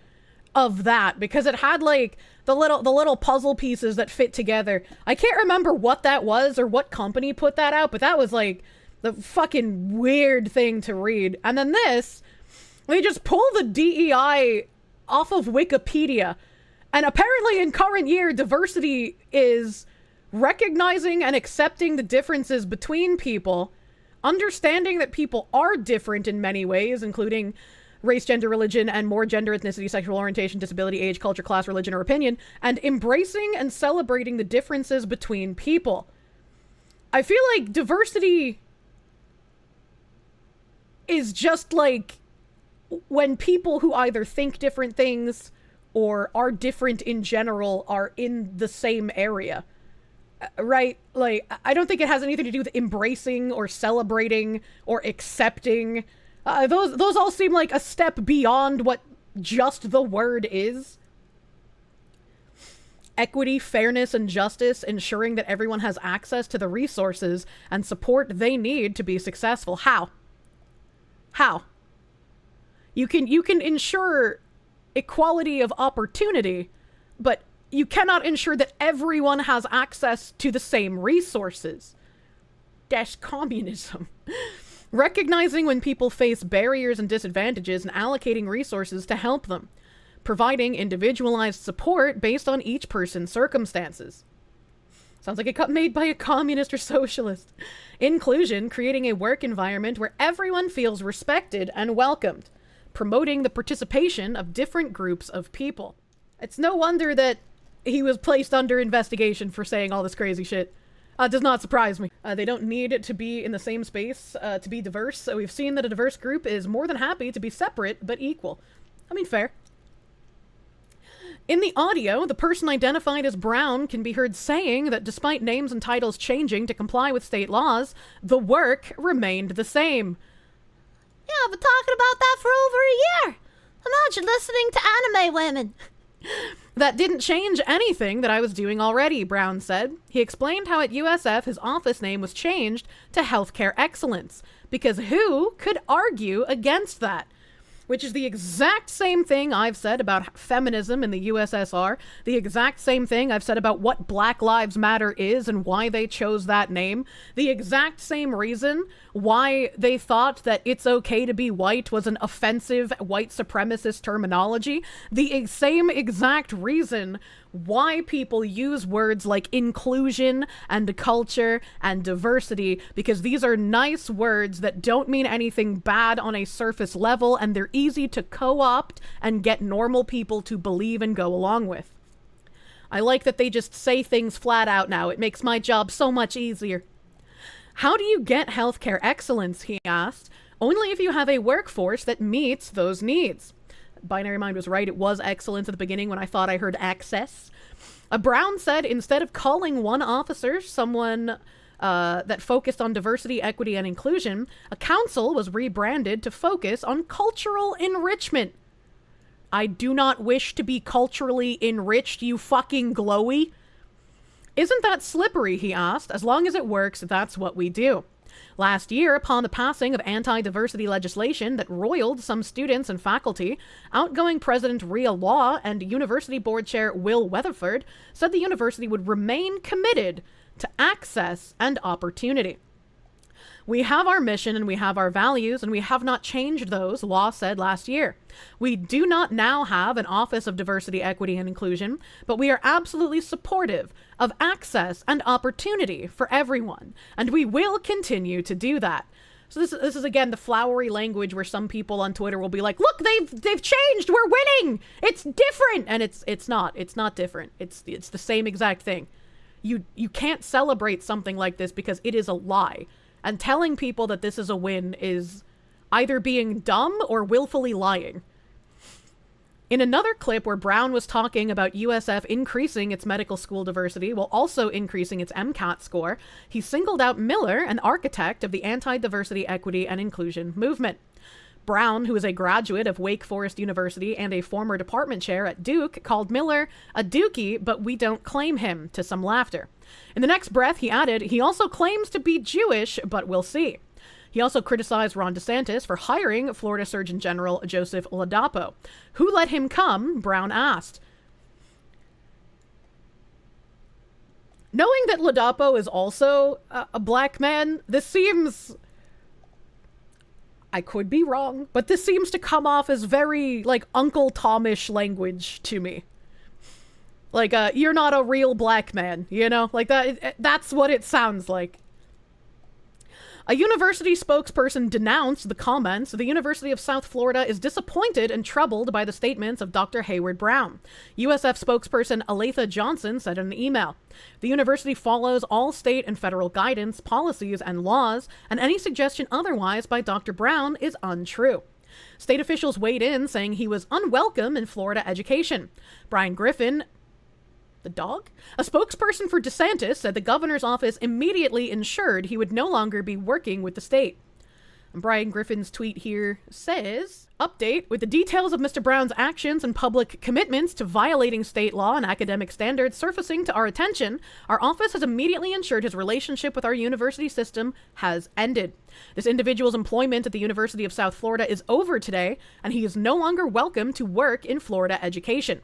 of that because it had the little puzzle pieces that fit together. I can't remember what that was or what company put that out, but that was the fucking weird thing to read. And then they just pull the DEI off of Wikipedia. And apparently in current year, diversity is recognizing and accepting the differences between people, understanding that people are different in many ways, including race, gender, religion, and more gender, ethnicity, sexual orientation, disability, age, culture, class, religion, or opinion, and embracing and celebrating the differences between people. I feel like diversity is just when people who either think different things or are different in general are in the same area, right? I don't think it has anything to do with embracing or celebrating or accepting. Those all seem like a step beyond what just the word is. Equity, fairness, and justice, ensuring that everyone has access to the resources and support they need to be successful. How? You can ensure equality of opportunity, but you cannot ensure that everyone has access to the same resources. That's communism. Recognizing when people face barriers and disadvantages and allocating resources to help them. Providing individualized support based on each person's circumstances. Sounds like it got made by a communist or socialist. Inclusion, creating a work environment where everyone feels respected and welcomed. Promoting the participation of different groups of people. It's no wonder that he was placed under investigation for saying all this crazy shit. Does not surprise me. They don't need to be in the same space to be diverse, so we've seen that a diverse group is more than happy to be separate but equal. I mean, fair. In the audio, the person identified as Brown can be heard saying that despite names and titles changing to comply with state laws, the work remained the same. Yeah, I've been talking about that for over a year. Imagine listening to anime women. That didn't change anything that I was doing already, Brown said. He explained how at USF his office name was changed to Healthcare Excellence, because who could argue against that? Which is the exact same thing I've said about feminism in the USSR, the exact same thing I've said about what Black Lives Matter is and why they chose that name, the exact same reason why they thought that it's okay to be white was an offensive white supremacist terminology, the same exact reason why people use words like inclusion and culture and diversity, because these are nice words that don't mean anything bad on a surface level, and they're easy to co-opt and get normal people to believe and go along with. I like that they just say things flat out now. It makes my job so much easier. How do you get healthcare excellence, he asked. Only if you have a workforce that meets those needs. Binary Mind was right. It was excellence at the beginning when I thought I heard access. Brown said instead of calling one officer someone that focused on diversity, equity, and inclusion, a council was rebranded to focus on cultural enrichment. I do not wish to be culturally enriched, you fucking glowy. Isn't that slippery, he asked. As long as it works, that's what we do. Last year, upon the passing of anti-diversity legislation that roiled some students and faculty, outgoing President Rhea Law and University Board Chair Will Weatherford said the university would remain committed to access and opportunity. We have our mission and we have our values, and we have not changed those, Law said last year. We do not now have an Office of Diversity, Equity, and Inclusion, but we are absolutely supportive of access and opportunity for everyone, and we will continue to do that. So this is again the flowery language where some people on Twitter will be like, "Look, they've changed. We're winning. It's different," and it's not. It's not different. It's the same exact thing. You can't celebrate something like this because it is a lie. And telling people that this is a win is either being dumb or willfully lying. In another clip where Brown was talking about USF increasing its medical school diversity while also increasing its MCAT score, he singled out Miller, an architect of the anti-diversity, equity, and inclusion movement. Brown, who is a graduate of Wake Forest University and a former department chair at Duke, called Miller a dookie, but we don't claim him, to some laughter. In the next breath, he added, he also claims to be Jewish, but we'll see. He also criticized Ron DeSantis for hiring Florida Surgeon General Joseph Ladapo. Who let him come? Brown asked. Knowing that Ladapo is also a black man, this seems... I could be wrong, but this seems to come off as very, like, Uncle Tomish language to me. Like, you're not a real black man, you know? Like, that's what it sounds like. A university spokesperson denounced the comments. The University of South Florida is disappointed and troubled by the statements of Dr. Haywood Brown. USF spokesperson Aletha Johnson said in an email, "The university follows all state and federal guidance, policies, and laws, and any suggestion otherwise by Dr. Brown is untrue." State officials weighed in, saying he was unwelcome in Florida education. Brian Griffin, the dog? A spokesperson for DeSantis said the governor's office immediately ensured he would no longer be working with the state. And Brian Griffin's tweet here says, update, with the details of Mr. Brown's actions and public commitments to violating state law and academic standards surfacing to our attention, our office has immediately ensured his relationship with our university system has ended. This individual's employment at the University of South Florida is over today, and he is no longer welcome to work in Florida education.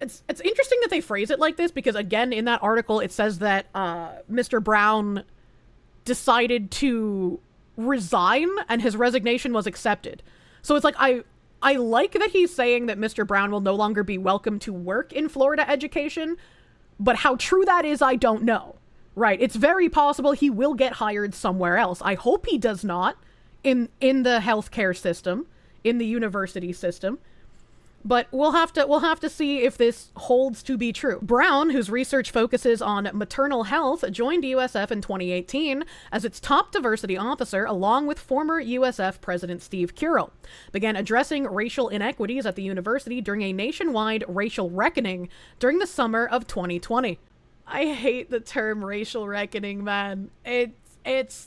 It's interesting that they phrase it like this, because again, in that article, it says that Mr. Brown decided to resign and his resignation was accepted. So it's like, I like that he's saying that Mr. Brown will no longer be welcome to work in Florida education, but how true that is, I don't know. Right? It's very possible he will get hired somewhere else. I hope he does not in the healthcare system, in the university system. But we'll have to see if this holds to be true. Brown, whose research focuses on maternal health, joined USF in 2018 as its top diversity officer, along with former USF President Steve Curel. Began addressing racial inequities at the university during a nationwide racial reckoning during the summer of 2020. I hate the term racial reckoning, man. It's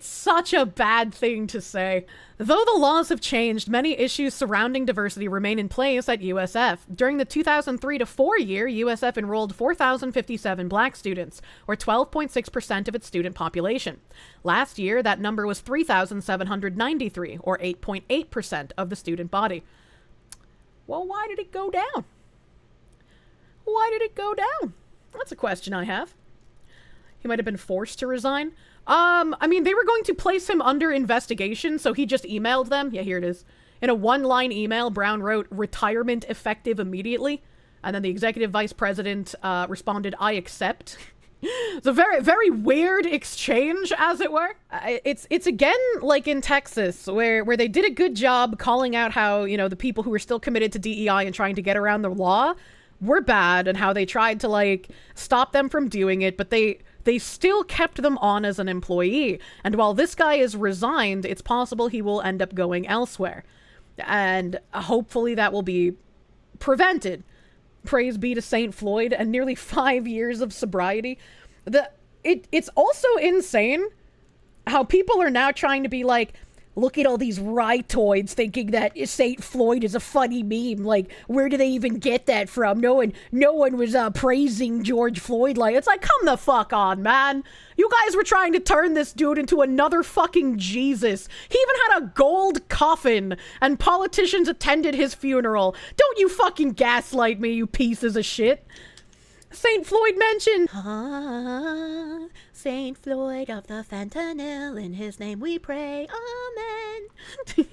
such a bad thing to say. Though the laws have changed, many issues surrounding diversity remain in place at USF. During the 2003-4 year, USF enrolled 4,057 black students, or 12.6% of its student population. Last year, that number was 3,793, or 8.8% of the student body. Well, why did it go down? Why did it go down? That's a question I have. He might have been forced to resign. I mean, they were going to place him under investigation, so he just emailed them. Yeah, here it is. In a one-line email, Brown wrote, "Retirement effective immediately." And then the executive vice president responded, "I accept." It's a very, very weird exchange, as it were. It's again like in Texas, where they did a good job calling out how, you know, the people who were still committed to DEI and trying to get around the law were bad, and how they tried to, like, stop them from doing it, but they still kept them on as an employee. And while this guy is resigned, it's possible he will end up going elsewhere. And hopefully that will be prevented. Praise be to St. Floyd and nearly 5 years of sobriety. It's also insane how people are now trying to be like, look at all these rightoids thinking that St. Floyd is a funny meme. Like, where do they even get that from? No one was praising George Floyd. Like, it's like, come the fuck on, man. You guys were trying to turn this dude into another fucking Jesus. He even had a gold coffin, and politicians attended his funeral. Don't you fucking gaslight me, you pieces of shit. St. Floyd mentioned, St. Floyd of the fentanyl, in his name we pray, amen.